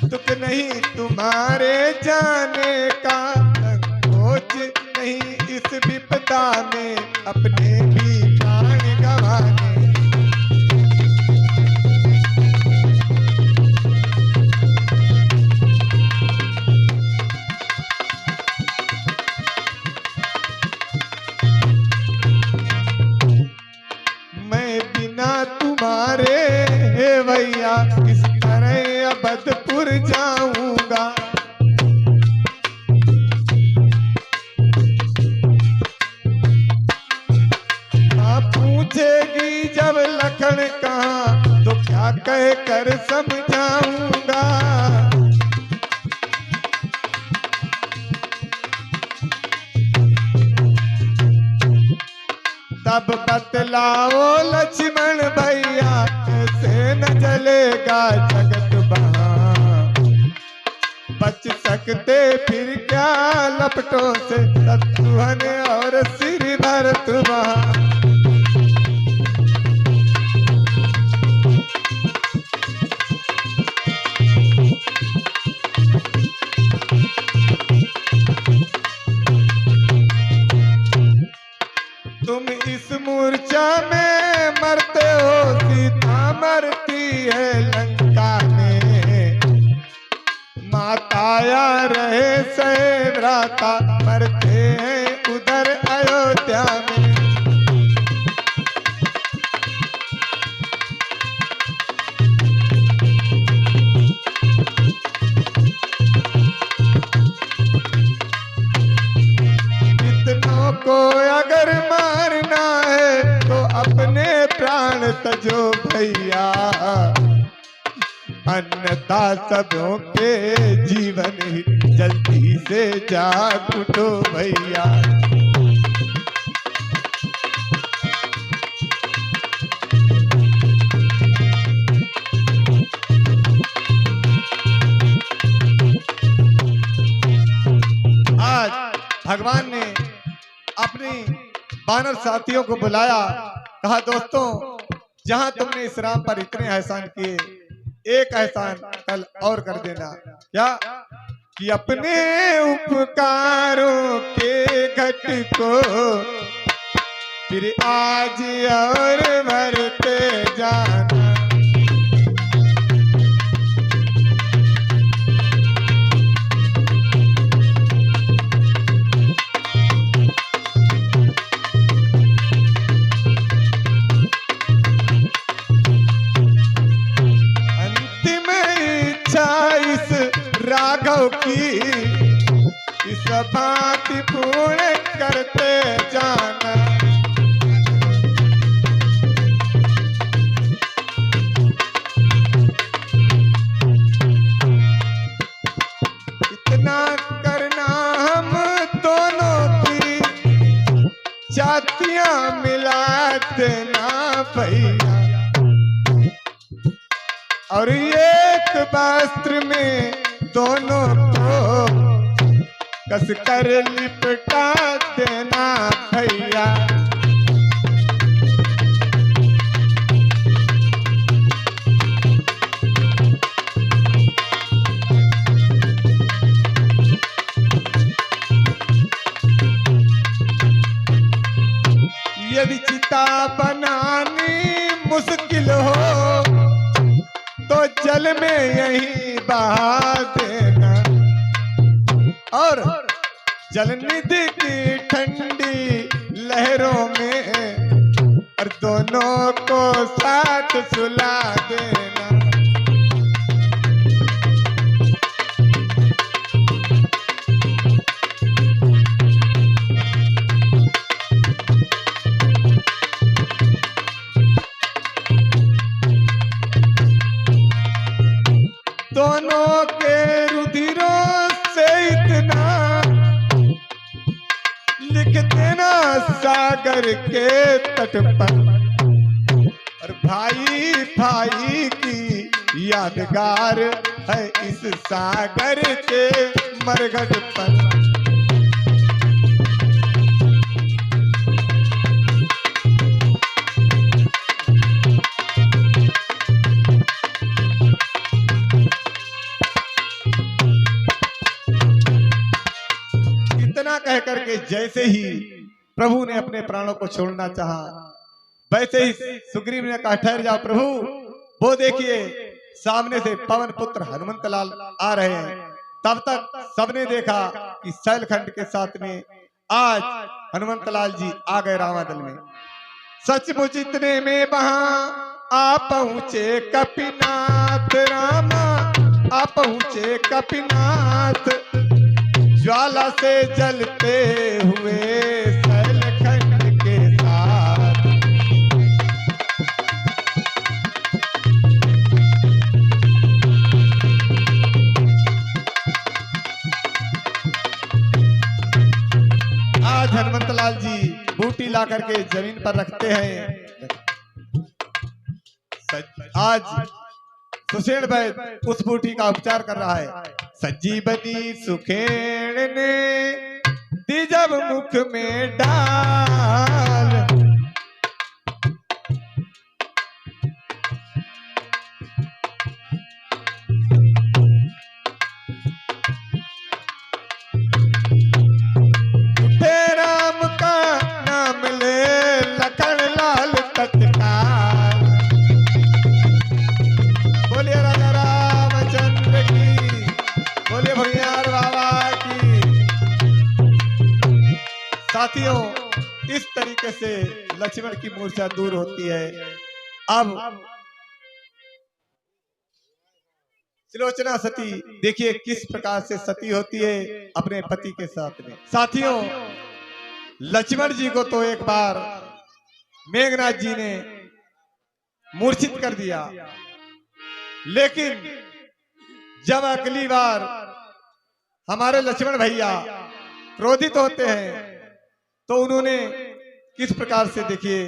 दुख नहीं तुम्हारे जाने का, सोच नहीं इस विपदा में अपने भी प्राण गंवाने। मैं बिना तुम्हारे हे भैया किस तरह अबधपुर जाऊंगा। पूछेगी जब लखन कहाँ तो क्या कह कर समझाऊंगा। तब बतलाओ लक्ष्मण भैया कैसे न जलेगा जगत बहाँ, बच सकते फिर क्या लपटों से शत्रुघ्न और श्री भरत वहाँ। मरती है लंका में, माताया रहे से भ्राता मरते हैं उधर अयोध्या में। कितनों को अगर मारना है तो अपने प्राण तजो भैया, अन्यथा सबों के जीवन ही जल्दी से जाग उठो भैया। आज भगवान ने अपने वानर साथियों को बुलाया, कहा दोस्तों जहां तुमने इस राम पर इतने एहसान किए, एक एहसान कल और कर देना। क्या कि अपने उपकारों के घट को फिर आज और भरते जाना। राघव की इस भांति पूर्ण करते जाना। इतना करना हम दोनों की जातियां मिला देना भैया, और एक वस्त्र में दोनों को कस कर लिपटा देना भैया। यदि चिता बनानी मुश्किल हो तो जल में यही बहा देना, और जल निधि की ठंडी लहरों में और दोनों को साथ सुला देना। दोनों के रुधिरों से इतना लिख देना सागर के तट पर, और भाई भाई की यादगार है इस सागर के मरघट पर। कह करके जैसे ही प्रभु ने अपने प्राणों को छोड़ना चाहा, वैसे ही सुग्रीव ने कहा ठहर जाओ प्रभु, वो देखिए सामने से पवन पुत्र हनुमंत लाल आ रहे हैं। तब तक सबने देखा कि शैलखंड के साथ में आज हनुमंत लाल जी आ गए रामादल में। सचमुच इतने में वहां आ पहुंचे कपिनाथ, रामा आ पहुंचे कपिनाथ, ज्वाला से जलते हुए शैलखंड के साथ। आज हनुमंत लाल जी बूटी ला करके जमीन पर रखते हैं। आज सुषेण वैद्य उस बूटी का उपचार कर रहा है। संजीवनी सुखेण ने दी जब मुख में डाल, उठे राम का नाम ले लखन लाल तत्काल। साथियों, इस तरीके से लक्ष्मण की मूर्छा दूर होती है। अब त्रिलोचना सती देखिए किस प्रकार से सती होती है अपने पति के साथ में। साथियों, लक्ष्मण जी को तो एक बार मेघनाथ जी ने मूर्छित कर दिया, लेकिन जब अगली बार हमारे लक्ष्मण भैया क्रोधित होते हैं तो उन्होंने किस प्रकार से देखिए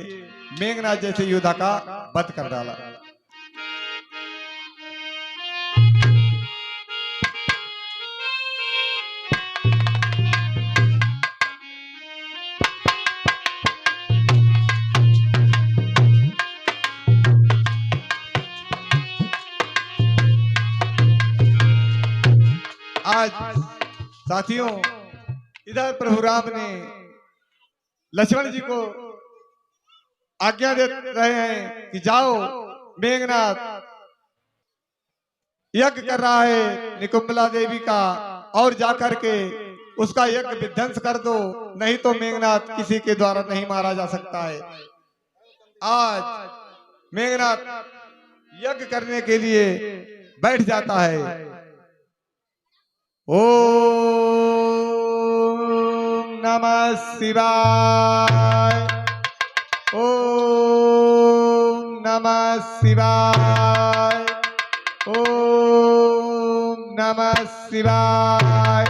मेघनाथ जैसे योद्धा का वध कर डाला। आज साथियों, इधर प्रभु राम ने लक्ष्मण जी को आज्ञा दे रहे हैं कि जाओ, मेघनाथ यज्ञ कर रहा है निकुंभला देवी का, और जाकर के उसका यज्ञ विध्वंस कर दो, नहीं तो मेघनाथ किसी के द्वारा नहीं मारा जा सकता है। आज मेघनाथ यज्ञ करने के लिए बैठ जाता है। ओम नमः शिवाय, ओम नमः शिवाय, ओम नमः शिवाय।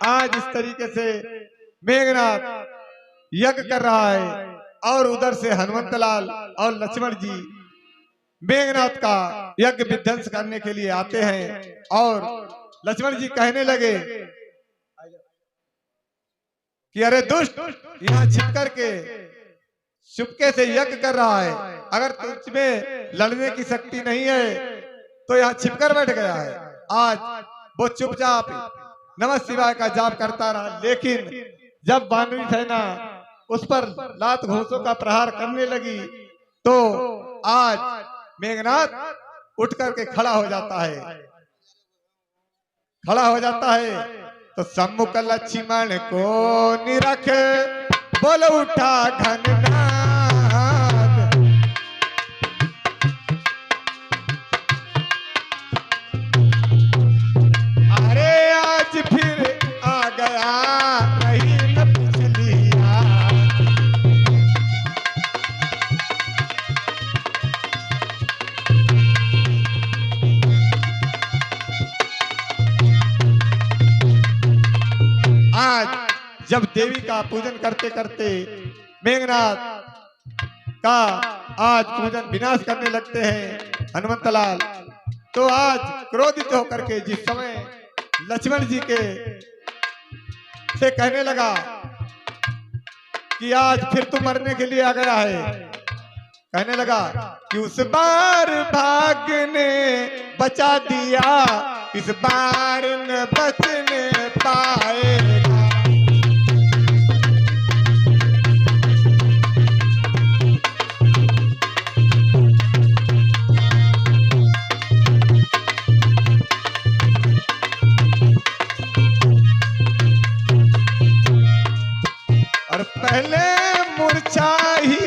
आज इस तरीके से मेघनाथ यज्ञ कर रहा है और उधर से हनुमंतलाल और लक्ष्मण जी मेघनाथ का यज्ञ विध्वंस करने के लिए आते हैं। और लक्ष्मण जी कहने लगे कि अरे दुष्ट, यहाँ छिप करके चुपके से यज्ञ कर रहा है, अगर तुझमें लड़ने की शक्ति नहीं है तो यहाँ छिपकर बैठ गया है। आज वो चुपचाप नमः शिवाय का जाप करता रहा, लेकिन जब वानरी सेना उस पर लात घोंसों का प्रहार करने लगी तो आज मेघनाथ उठ करके खड़ा हो जाता है। खड़ा हो जाता है तो सम्मुख लक्ष्मण को निरख बोल उठा घननाद। अरे आज फिर आ गया रही न पिछली आज जब देवी का पूजन करते करते मेघनाथ का आज पूजन विनाश करने लगते हैं हनुमंतलाल, तो आज क्रोधित होकर के जिस समय लक्ष्मण जी के से कहने लगा कि आज फिर तू मरने के लिए आ गया है, कहने लगा कि उस बार भाग्य ने बचा दिया, इस बार न बचने पाएगा। और पहले मूर्छा ही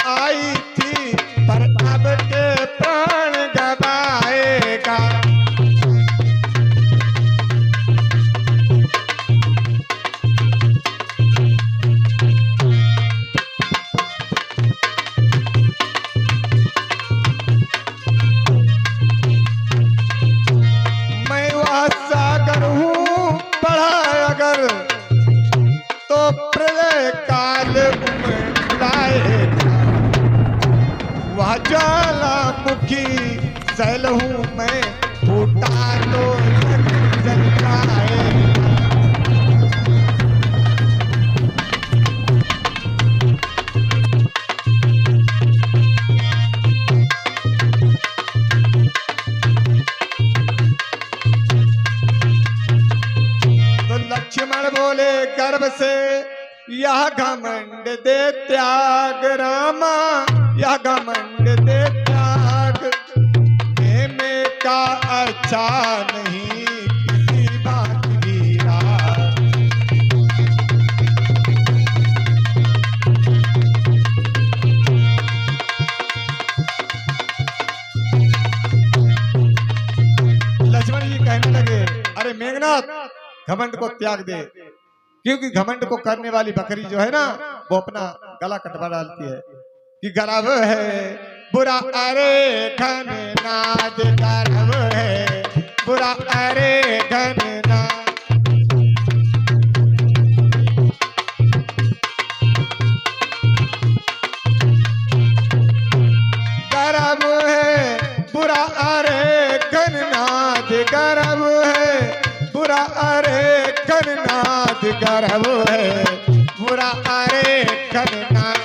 आई थी, पर अब के प्राण गवाएगा। मैं वह सागर हूँ पढ़ा अगर, तो प्रलय काल उमड़ाएगा। वह ज्वालामुखी शैल हूँ मैं, फूटा तो जल जाएगा। तो लक्ष्मण बोले गर्भ से यह घमंड दे त्याग रामा, यह घमंड दे त्याग। में का अच्छा नहीं किसी बात की राह। कहने लगे, अरे मेघनाथ घमंड को त्याग दे, क्योंकि घमंड को करने वाली बकरी जो है ना वो अपना गला कटवा डालती है। कि गर्व है बुरा अरे घन नाद, गर्व है बुरा अरे घन नाद। गर्व है बुरा अरे घन नाद, गर्व है बुरा अरे घन नाद, गर्व है बुरा अरे घन नाद।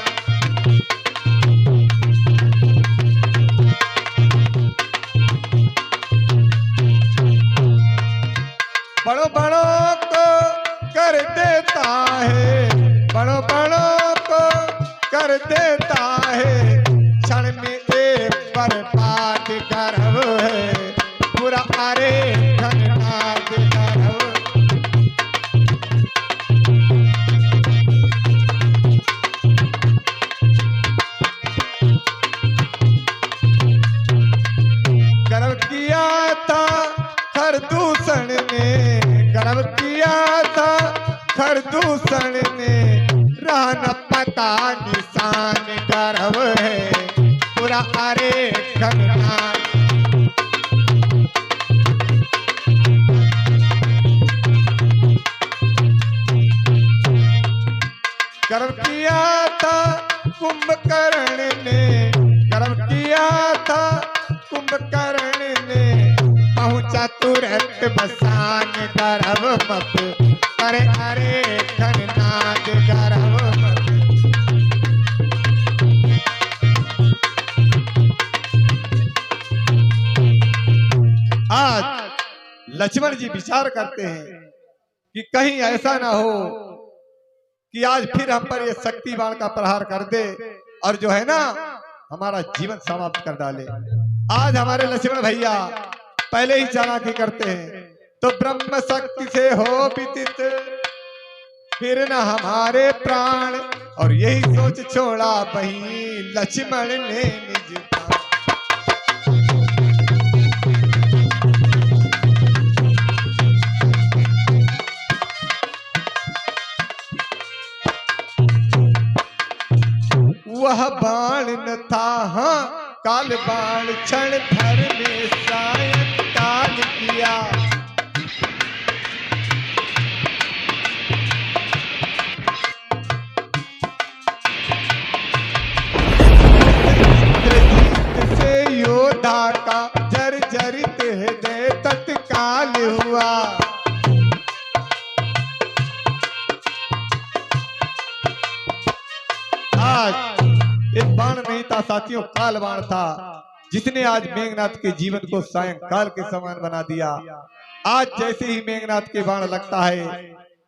बड़ों बड़ों को कर देता है, बड़ों बड़ों को कर देता है, क्षण में एक बर्बाद। गर्व है बुरा अरे घन नाद, गर्व। गर्व किया था खरदूषण ने, गर्व किया था खरदूषण ने, रहा न पता निशान। गर्व है बुरा अरे घन नाद। गर्व किया था कुंभकर्ण ने, गर्व किया था कुंभकर्ण ने, पहुंचा तुरंत बसान। गर्व मत करे अरे घन नाद, गर्व मत। आज लक्ष्मण जी विचार करते हैं कि कहीं ऐसा ना हो कि आज फिर हम पर ये शक्ति बाण का प्रहार कर दे और जो है ना हमारा जीवन समाप्त कर डाले। आज हमारे लक्ष्मण भैया पहले ही चालाकी करते हैं, तो ब्रह्म शक्ति से हो विदित फिर न हमारे प्राण। और यही सोच छोड़ा वही लक्ष्मण ने निज प्राण। वह बाण न था हाँ काल बाण, क्षण भर में सायंकाल किया। इंद्रजीत से योद्धा का जर्जरित हृदय तत्काल हुआ। आज एक बाण नहीं था साथियों, काल बाण था, जिसने आज मेघनाथ के जीवन को सायंकाल के समान बना दिया। आज जैसे ही मेघनाथ के बाण लगता है,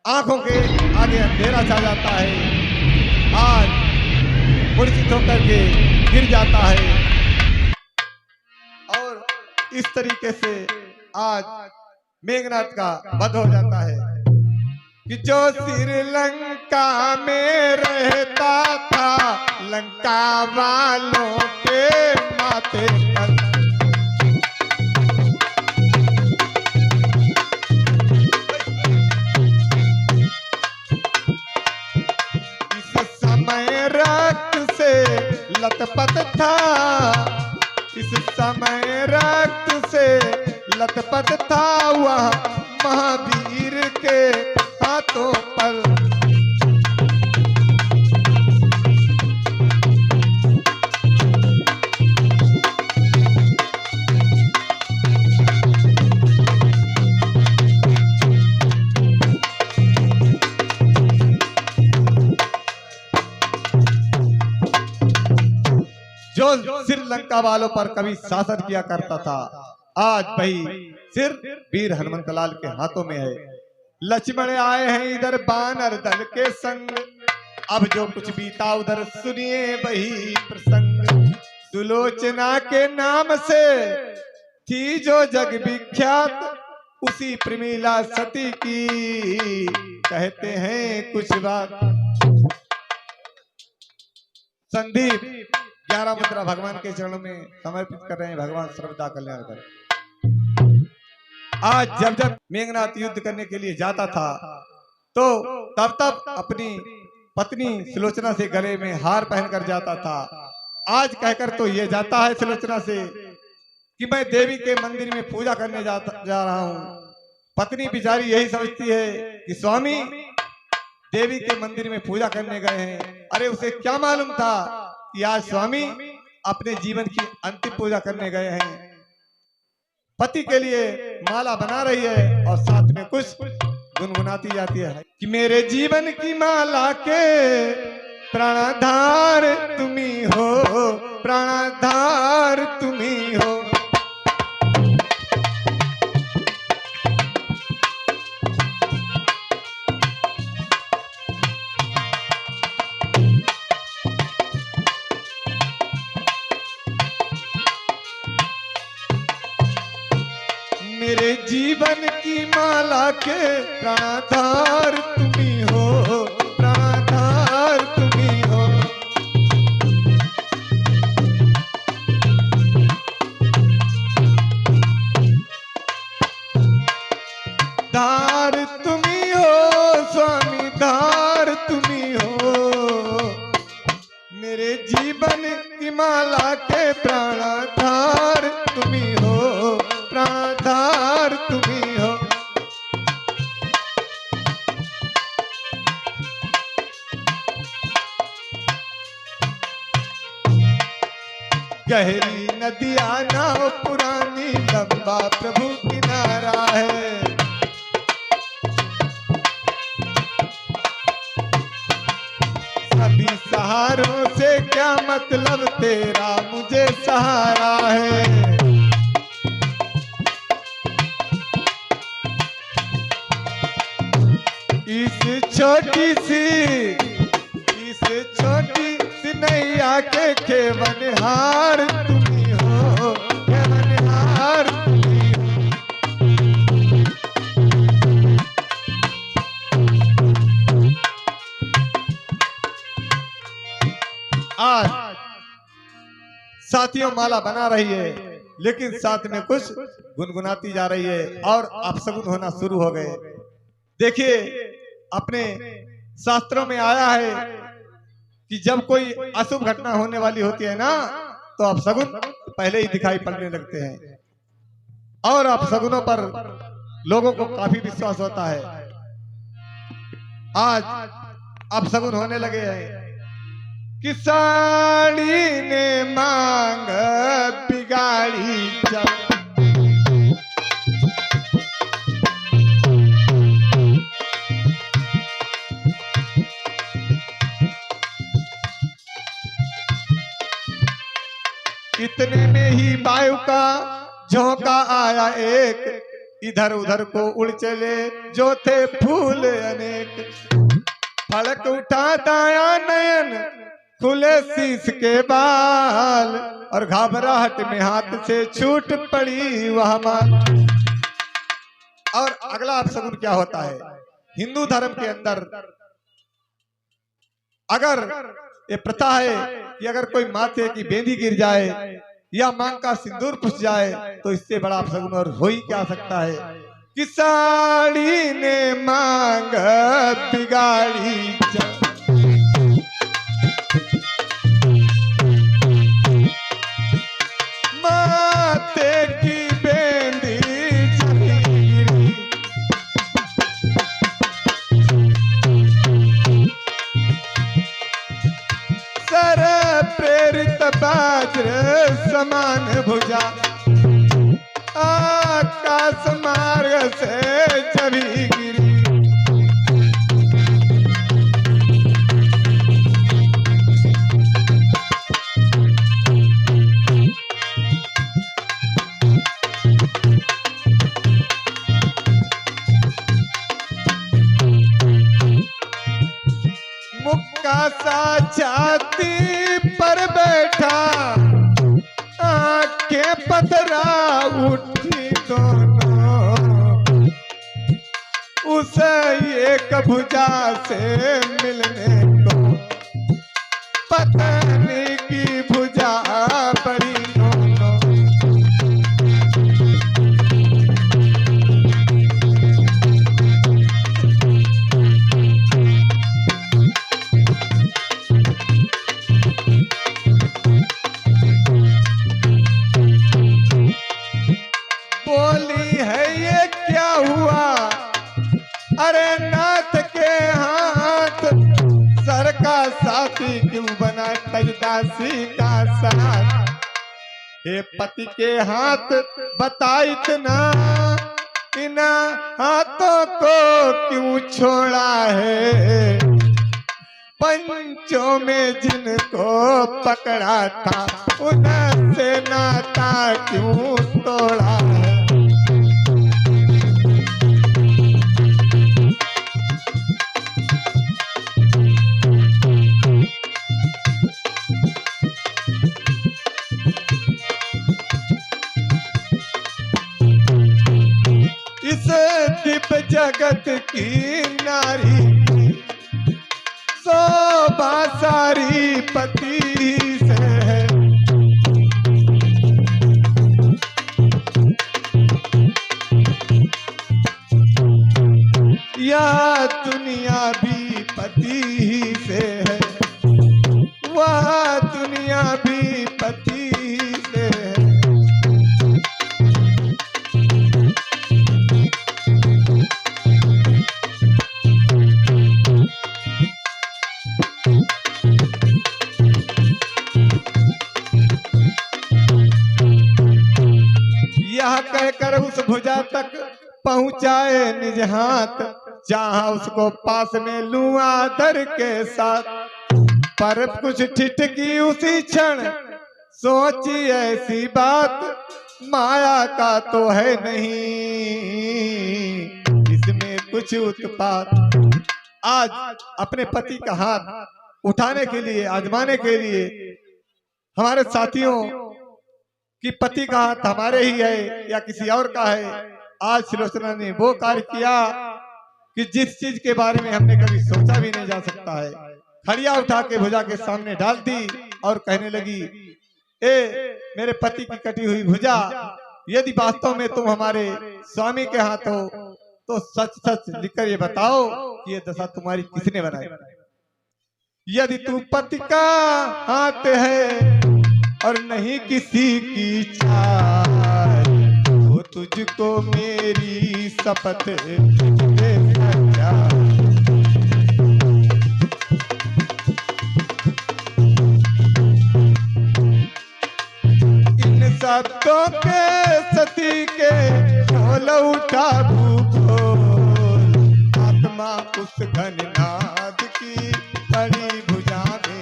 आंखों के आगे अंधेरा छा जाता है, आज मूर्छित होकर के गिर जाता है। और इस तरीके से आज मेघनाथ का वध हो जाता है। कि जो श्रीलंका में रहता था, लंका वालों के माथे पर इस समय रक्त से लथपथ था, इस समय रक्त से लथपथ था वह महावीर के हाथों पर। जो श्रीलंका वालों पर कभी शासन किया करता था, आज वही सिर वीर हनुमंतलाल के हाथों में है। लक्ष्मण आए हैं इधर बानर दल के संग, अब जो कुछ बीता उधर सुनिए वही प्रसंग। सुलोचना के नाम से थी जो जग विख्यात, उसी प्रमीला सती की कहते हैं कुछ बात। संदीप 11 मुद्रा भगवान के चरणों में समर्पित कर रहे हैं। भगवान सर्वदा कल्याण करें। आज जब जब मेघनाथ युद्ध करने के लिए जाता था तो तब तब अपनी पत्नी सुलोचना से गले में हार पहनकर जाता था। आज कहकर तो ये जाता है सुलोचना से कि मैं देवी के मंदिर में पूजा करने जा रहा हूँ। पत्नी बिचारी यही समझती है कि स्वामी देवी के मंदिर में पूजा करने गए हैं। अरे उसे क्या मालूम था कि आज स्वामी अपने जीवन की अंतिम पूजा करने गए हैं। पति के लिए माला बना रही है और साथ में कुछ गुनगुनाती जाती है कि मेरे जीवन की माला के प्राणाधार तुम्ही हो, प्राणाधार तुम्ही हो। मेरे जीवन की माला के प्राणाधार तुम्ही हो, प्राणाधार तुम्ही हो। धार तुम्ही हो स्वामी, धार तुम्ही हो। मेरे जीवन की माला के प्राणाधार तुम्ही हो, प्राणाधार तुम्ही हो। गहरी नदिया नाव पुरानी, लंबा प्रभु किनारा है। सभी सहारों से क्या मतलब, तेरा मुझे सहारा है। इस छोटी सी नैया के खेवनहार तुम्ही हो, खेवनहार तुम्ही हो। आज साथियों माला बना रही है लेकिन साथ में कुछ गुनगुनाती जा रही है और अपशगुन होना शुरू हो गए। देखिए अपने शास्त्रों में आया है कि जब कोई अशुभ घटना होने वाली होती है ना तो अपशगुन पहले ही दिखाई पड़ने लगते हैं और अपशगुनों पर लोगों को काफी विश्वास होता है। आज अपशगुन होने लगे हैं कि साड़ी ने मांग बिगाड़ी जब। इतने में ही वायु का झोंका आया एक, इधर उधर को उड़ चले जो थे फूल अनेक। फड़क उठा दाया नयन, खुले शीश के बाल, और घबराहट में हाथ से छूट पड़ी वह माल। और अगला अपशगुन क्या होता है, हिंदू धर्म के अंदर अगर ये प्रथा है कि अगर कोई माथे की बेंदी गिर जाए या मांग का सिंदूर फुस जाए तो इससे बड़ा अपशगुन और हो ही क्या सकता है कि साड़ी ने मांग बिगाड़ी जब। माथे की बेंदी गिरी, सर प्रेरित वज्र समान भुजा, आकाश मार्ग से चली गिरी। मुक्का सा छाती पर बैठा, आंखें पथरा उठी दोनों, उसे एक भुजा से मिलने को पत्नी की भुजा बड़ी दोनों। बोली है ये क्या हुआ, अरे नाथ के हाथ सर का साथी क्यों बना तजदासी का साथ। हे पति के हाथ बता इतना, इन हाथों को क्यों छोड़ा है, पंचों में जिनको पकड़ा था उनसे नाता क्यों तोड़ा है। इस दिव्य जगत की नारी शोभा सारी पति से है, यह दुनिया भी पति ही से है, वह दुनिया भी पति ही से है। यह कहकर उस भुजा तक पहुंचाए निज हाथ, जहां उसको पास में लूं आदर के साथ। पर कुछ ठिठकी उसी क्षण, सोची ऐसी बात माया का तो है नहीं, इसमें कुछ उत्पात। आज अपने पति का हाथ उठाने के लिए, आजमाने के लिए हमारे साथियों कि पति का हाथ हमारे ही है या किसी और का है, आज सुलोचना ने वो कार्य किया कि जिस चीज के बारे में हमने कभी सोचा भी नहीं जा सकता है। खड़िया उठा के भुजा के सामने डाल दी और कहने लगी, ए मेरे पति की कटी हुई भुजा, यदि वास्तव में तुम हमारे स्वामी के हाथ हो तो सच सच लिखकर ये बताओ कि ये दशा तुम्हारी किसने बनाई। यदि तू पति का हाथ है और नहीं किसी की चाह, तो तुझको मेरी शपथ दे सजा। इन शब्दों के सती के बोल उठा भूगोल, आत्मा उस घननाद की बड़ी भुजा में।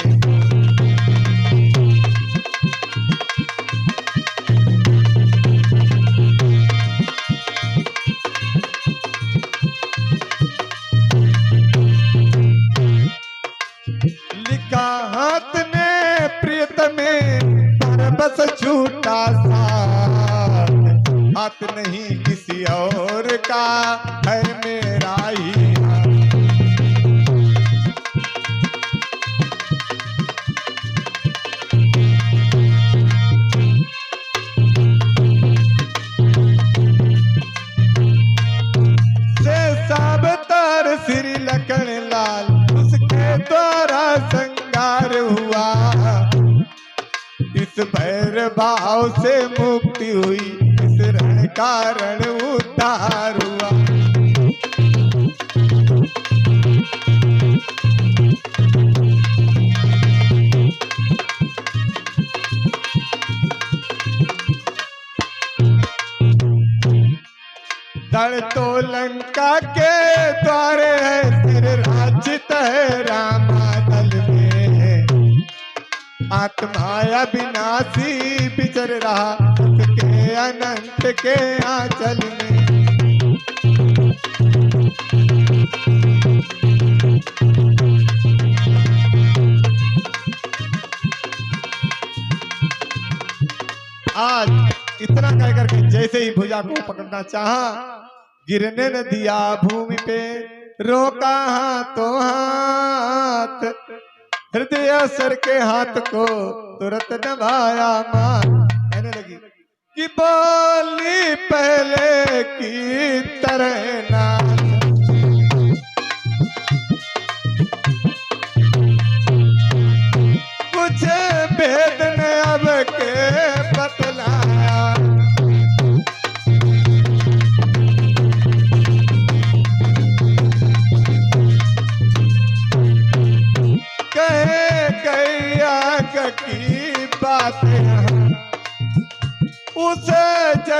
लिखा हाथ ने प्रियतमे पर बस झूठा साथ, हाथ नहीं किसी और का है मेरा ही हाथ। से साबतर श्री लखन लाल उसके द्वारा संगार हुआ, इस भैर भाव से मुक्ति हुई, इस रण का रण उद्धार हुआ। दड़ तो लंका के द्वारे है, सिर राजित है रामादल में, आत्मा अविनाशी विचर रहा सुख के अनंत के आंचल में। आज इतना कहकर के जैसे ही भुजा को पकड़ना चाहा, गिरने न दिया भूमि पे, रोका हाथों हाथ, हृदय सर के हाथ को तुरंत दबाया मान। कहने लगी कि बोली पहले की तरह ना, कुछ भेद न अब के बतलाया,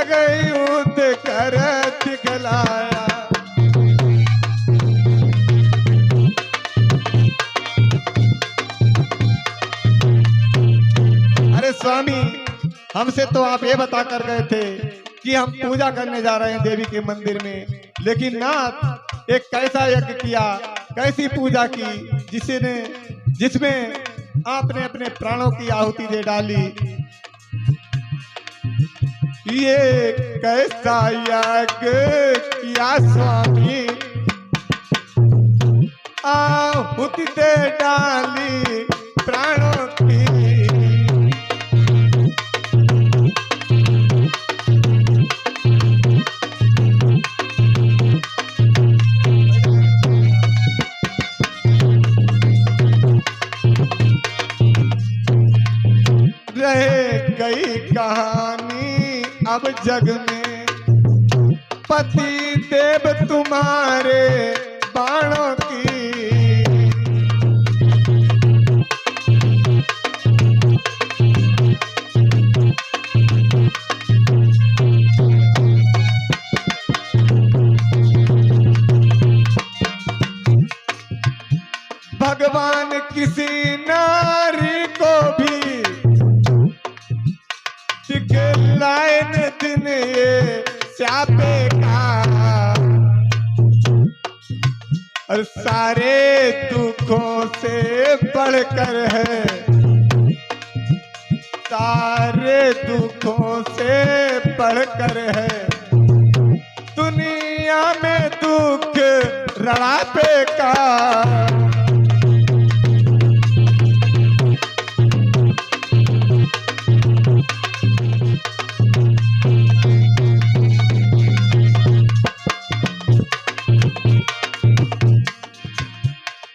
जग युद्ध कर दिखलाया। अरे स्वामी, हमसे तो आप ये बता कर गए थे कि हम पूजा करने जा रहे हैं देवी के मंदिर में, लेकिन नाथ एक कैसा यज्ञ किया, कैसी पूजा की जिसमें आपने अपने प्राणों की आहुति दे डाली। ये कैसा यज्ञ किया स्वामी, आहुति दे डाली प्राणों की। रह गई कहानी अब जग में, पति देव तुम्हारे बाणों की। भगवान किसी नारी को भी लाइन दिन ये स्यापे का, और सारे दुखों से बढ़कर है, सारे दुखों से बढ़कर है दुनिया में दुख रड़ापे का।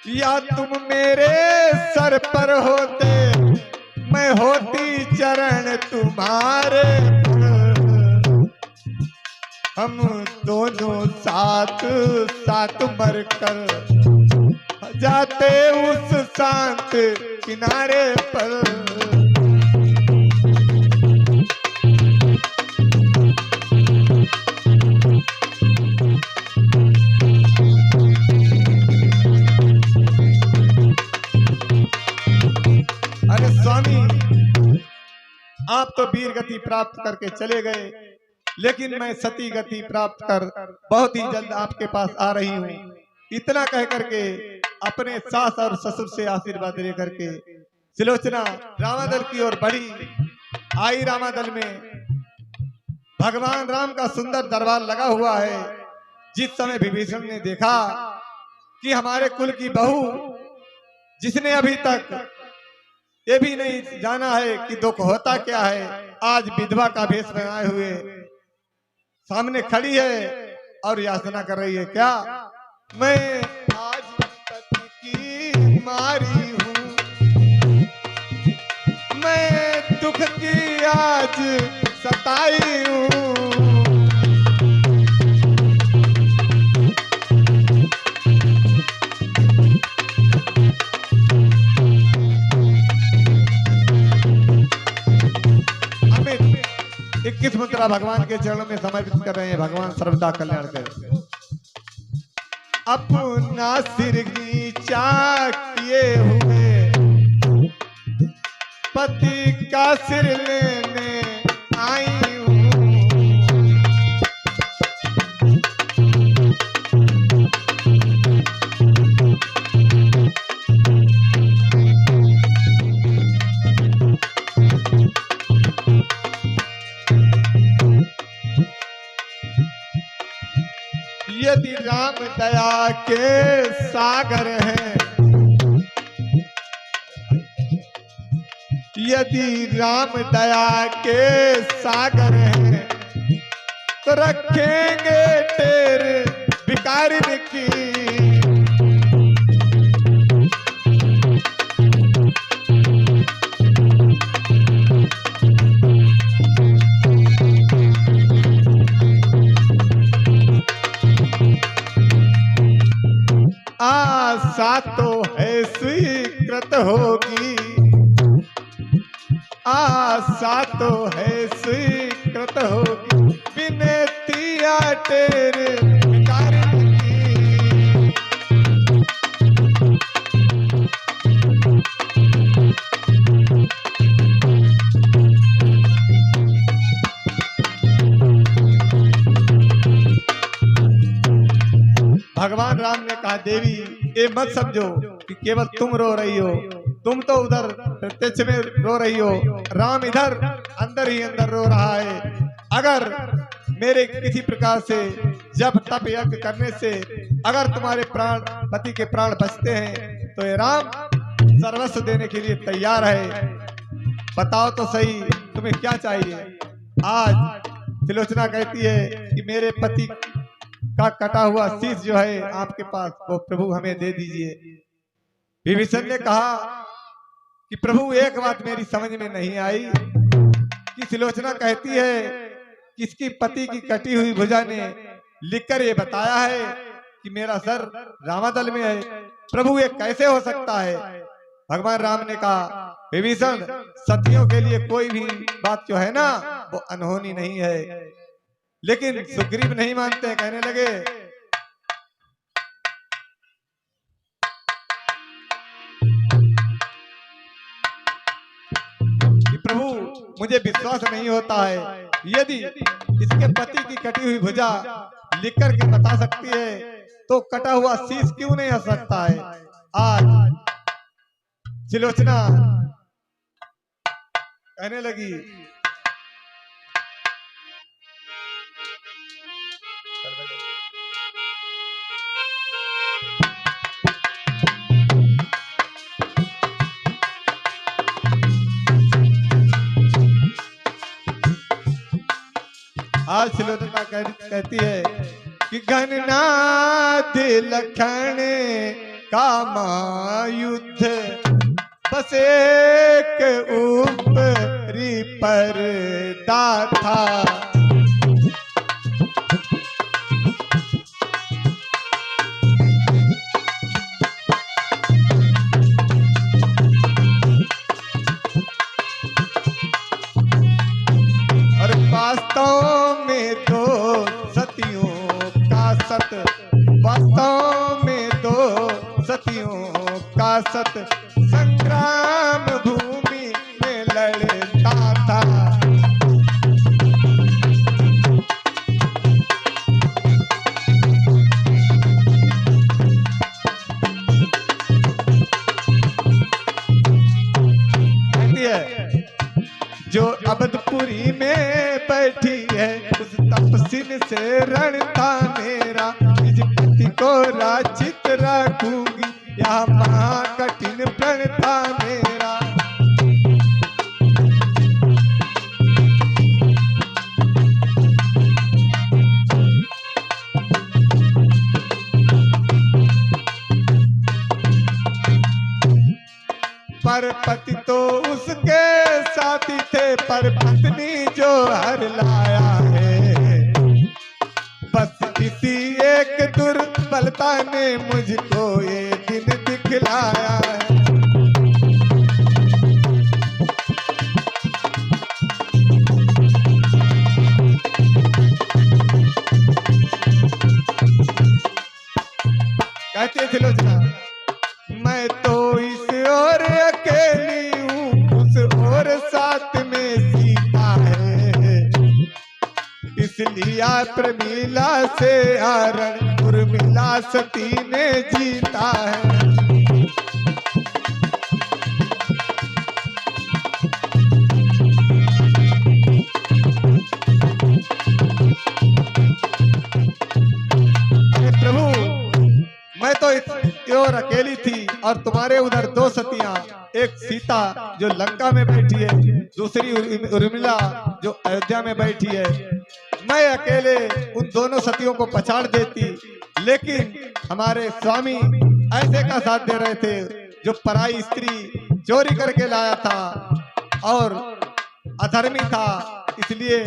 या तुम मेरे सर पर होते, मैं होती चरण तुम्हारे। हम दोनों साथ साथ मरकर जाते उस शांत किनारे पर। अरे स्वामी, आप तो वीर गति प्राप्त करके चले गए, लेकिन मैं सती गति प्राप्त कर बहुत ही जल्द आपके पास आ रही हूँ। इतना कह करके अपने सास और ससुर से आशीर्वाद ले करके सुलोचना रामादल की ओर बढ़ी। आई रामादल में भगवान राम का सुंदर दरबार लगा हुआ है। जिस समय विभीषण ने देखा कि हमारे कुल की बहू, जिसने अभी तक ये भी नहीं जाना है कि दुख होता क्या है, आज विधवा का भेष बनाए हुए सामने खड़ी है और याचना कर रही है। क्या मैं आज पति की मारी हूँ, मैं दुख की आज सताई हूँ। इक्कीस मुद्रा भगवान के चरणों में समर्पित कर रहे हैं। भगवान सर्वदा कल्याण करें। अपना सिर नीचा किए हुए पति का सिर लेने आई हूँ। यदि राम दया के सागर हैं, यदि राम दया के सागर हैं, तो रखेंगे तेरे भिखारिन की। आशा तो है स्वीकृत होगी, आशा तो है स्वीकृत होगी। किया तेरे भिखारी की। भगवान राम ने कहा देवी ये मत समझो कि केवल तुम रो रही हो, तुम तो उधर प्रत्यक्ष में रो रही हो, राम इधर अंदर ही अंदर रो रहा है। अगर मेरे किसी प्रकार से जब तप यज्ञ करने से अगर तुम्हारे प्राण पति के प्राण बचते हैं तो ये राम सर्वस्व देने के लिए तैयार है। बताओ तो सही तुम्हें क्या चाहिए। आज त्रिलोचना कहती है कि मेरे पति का कटा हुआ शीश जो है आपके पास वो प्रभु हमें दे दीजिए। विभीषण ने कहा कि प्रभु एक बात मेरी समझ में नहीं आई कि त्रिलोचना कहती है कि इसकी पति की कटी हुई भुजा ने लिखकर ये बताया है कि मेरा सर रामादल में है। प्रभु ये कैसे हो सकता है। भगवान राम ने कहा विभीषण सतियों के लिए कोई भी बात जो है ना वो अनहोनी नहीं है। लेकिन सुग्रीव नहीं मानते, कहने लगे कि प्रभु मुझे विश्वास नहीं होता है, यदि इसके पति की कटी हुई भुजा लिख करके बता सकती है तो कटा हुआ शीश क्यों नहीं हो सकता है। आज त्रिलोचना कहने लगी आज त्रिलोचना कहती है कि गणनाथ लखन का युद्ध बस एक ऊपरी पर्दा था। और वास्तव में तो सतियों का सत, वास्तव में तो सतियों का सत संग्राम भूमि में लड़ता था। जो अबदपुरी में बैठी है उस तपसिन से रण था मेरा, निज पति को राचित रखूंगी यह महा कठिन प्रण था मेरा। पर पति तो उसके साथी थे, पर पत्नी जो हर लाया है, बस किसी एक दुर्बलता ने मुझको ये दिन दिखलाया है। कहते थे त्रिलोचना मैं तो इस ओर अकेली हूँ, उस ओर साथ में सीता है, इसलिए प्रमिला से हरण उर्मिला सती ने जीता है। मैं तो इस ओर अकेली थी और तुम्हारे उधर दो सतियां, एक सीता जो लंका में बैठी है, दूसरी उर्मिला जो अयोध्या में बैठी है। मैं अकेले उन दोनों सतियों को पछाड़ देती, लेकिन हमारे स्वामी ऐसे का साथ दे रहे थे जो पराई स्त्री चोरी करके लाया था और अधर्मी था, इसलिए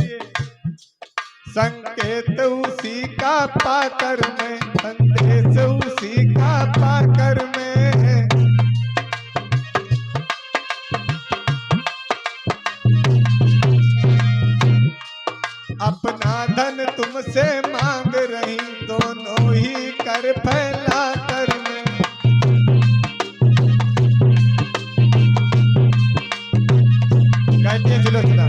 संकेत उसी का पाकर मैं, संदेश उसी का पाकर मैं। अपना धन तुम से मांग रही दोनों ही कर फैला कर में। कहती है सुलोचना,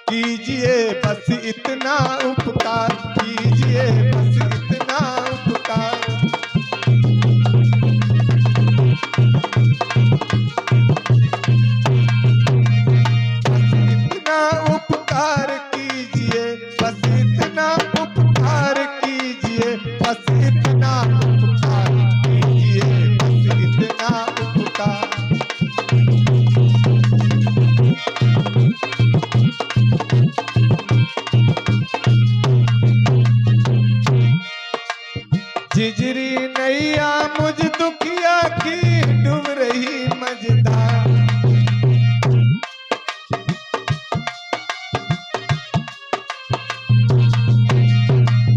कीजिए बस इतना उपकार, कीजिए बस इतना उपकार। बस इतना उपकार कीजिए, बस इतना उपकार कीजिए, बस इतना उपकार कीजिए, बस इतना उपकार। झिझरी नैया मुझ दुखिया की डूब रही मझधार।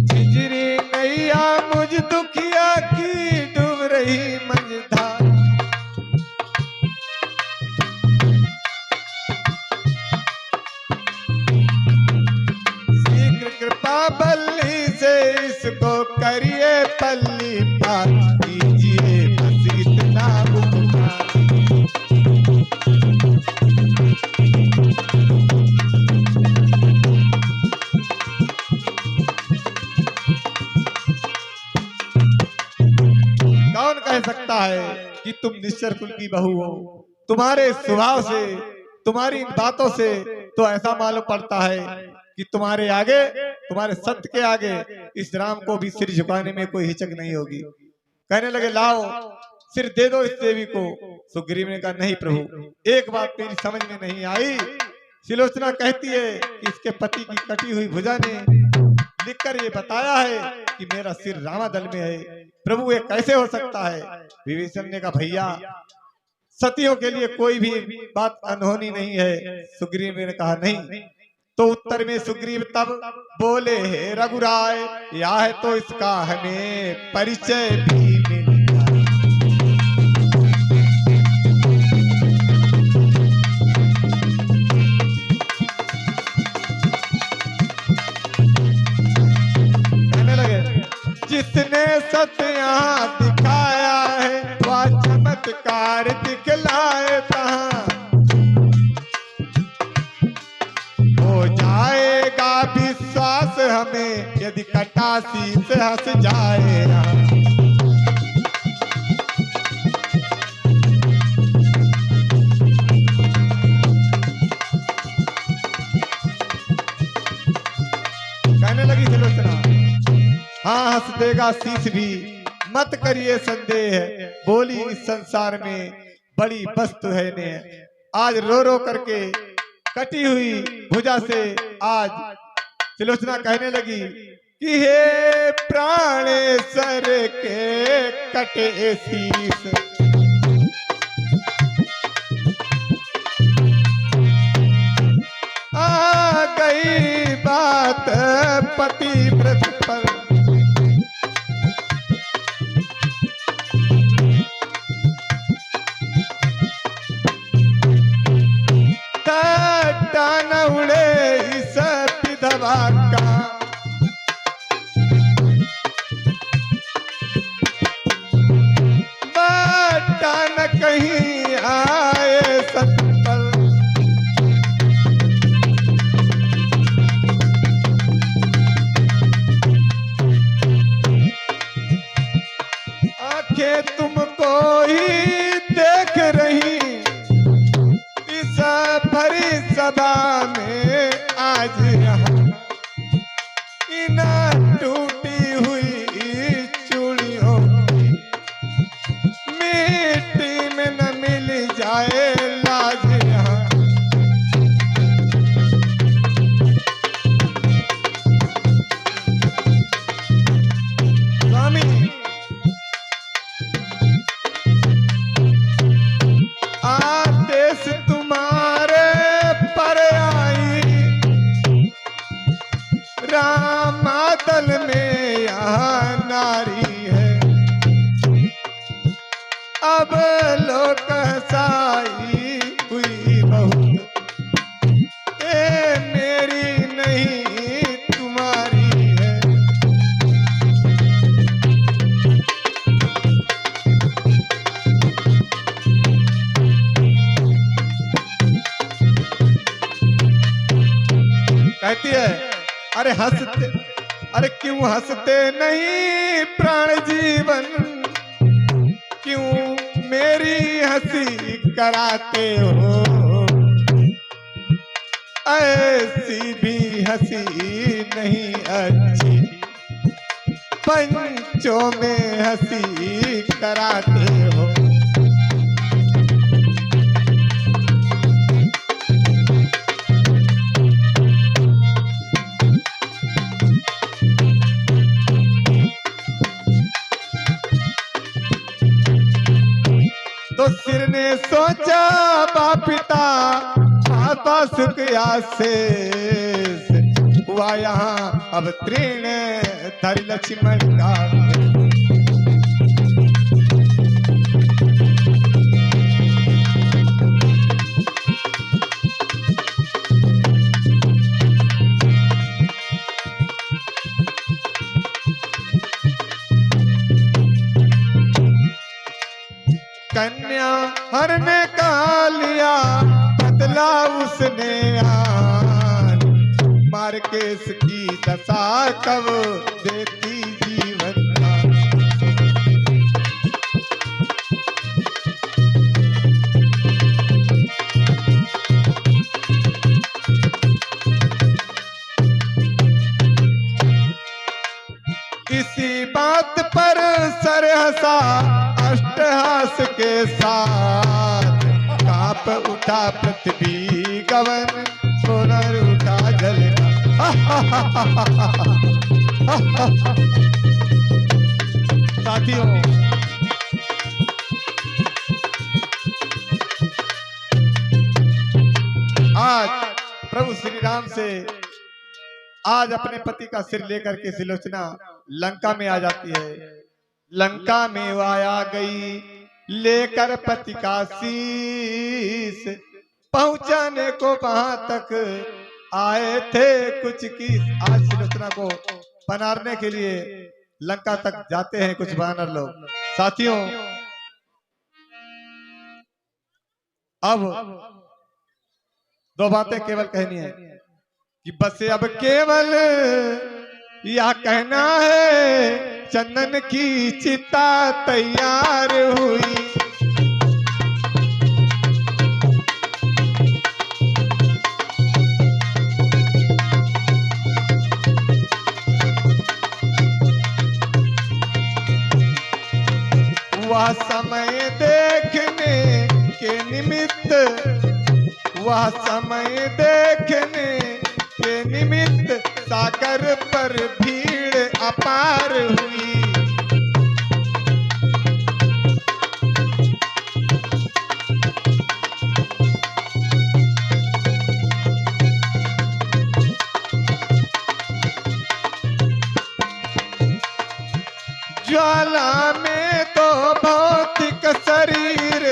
झिझरी नैया मुझ दुखिया की डूब रही मझधार। शीघ्र कृपा बल्ली से इसको करिए पल्ली पार, कीजिए बस इतना उपकार। कौन कह सकता है कि तुम निश्चर कुल की बहू हो? तुम्हारे स्वभाव से, तुम्हारी इन बातों से तो ऐसा मालूम पड़ता है कि तुम्हारे आगे, तुम्हारे सत्य के आगे इस राम को भी सिर झुकाने में कोई हिचक नहीं होगी। कहने लगे लाओ सिर दे दो इस देवी को। सुग्रीव ने कहा नहीं प्रभु, एक बात मेरी समझ में नहीं आई। सुलोचना कहती है कि इसके पति की कटी हुई भुजा ने लिखकर ये बताया है कि मेरा सिर रामादल में है। प्रभु ये कैसे हो सकता है? विभीषण ने कहा भैया सतियों के लिए कोई भी बात अनहोनी नहीं है। सुग्रीव ने कहा नहीं। तो उत्तर में सुग्रीव तब बोले हे रघुराय, या है तो इसका हमें परिचय भी मिल जाए। कहने लगे जिसने सत्य यहाँ दिखाया है वह चमत्कार दिखलाए तहाँ। हो जाएगा विश्वास हमें यदि कटासी से हंस जाए। कहने लगी सुलोचना, हाँ हंस देगा शीश भी, मत करिए संदेह। बोली इस संसार में बड़ी वस्तु है ने, आज रो रो करके कटी हुई भुजा से आज सुलोचना कहने लगी कि हे प्राणेश्वर के कटे शीश। आ गई बात पतिव्रत पर, न उड़े इस विधवा का। बाटा न कहीं आए सत्पल, आंखें तुमको ही देख रही भरी सभा में आज यहाँ। इन टूटी हुई चूड़ियों की मिट्टी में न मिल जाए लाज यहाँ। स्वामी आदेश तुम्हारे रामा अरे हंसते, अरे क्यों हंसते नहीं प्राण जीवन, क्यों मेरी हंसी कराते हो, ऐसी भी हंसी नहीं अच्छी, पंचों में हंसी कराते हो। तो सिर ने सोचा बापिता माता सुख आशेष, हुआ यहाँ अब तृण धर लक्ष्मण का। कन्या हरने का लिया बदला उसने आन, मार के इसकी दशा कब देती जीवन का। इसी बात पर सर हंसा अष्टहास के साथ, कांप उठा पृथ्वी गगन सोनर उठा जल का। साथियों, आज प्रभु श्री राम से आज अपने पति का सिर लेकर के सुलोचना लंका में आ जाती है। लंका में वो आ गई लेकर पति का शीश, पहुंचाने को वहां तक आए थे कुछ की। आज सुलोचना को बनारने के लिए लंका तक जाते हैं कुछ वानर लोग। साथियों, अब दो बातें केवल कहनी है कि बस अब केवल यह कहना है, चंदन की चिता तैयार हुई। वह समय देखने के निमित्त, वह समय देखने के निमित्त सागर पर भीड़ अपार हुई। ज्वाला में तो भौतिक शरीर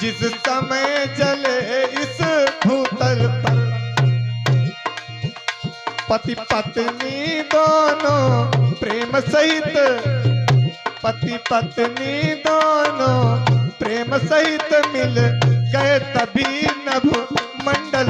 जिस समय जले इस भूतल पर, पति पत्नी दोनों प्रेम सहित, पति पत्नी दोनों प्रेम सहित मिल गए तभी नभ मंडल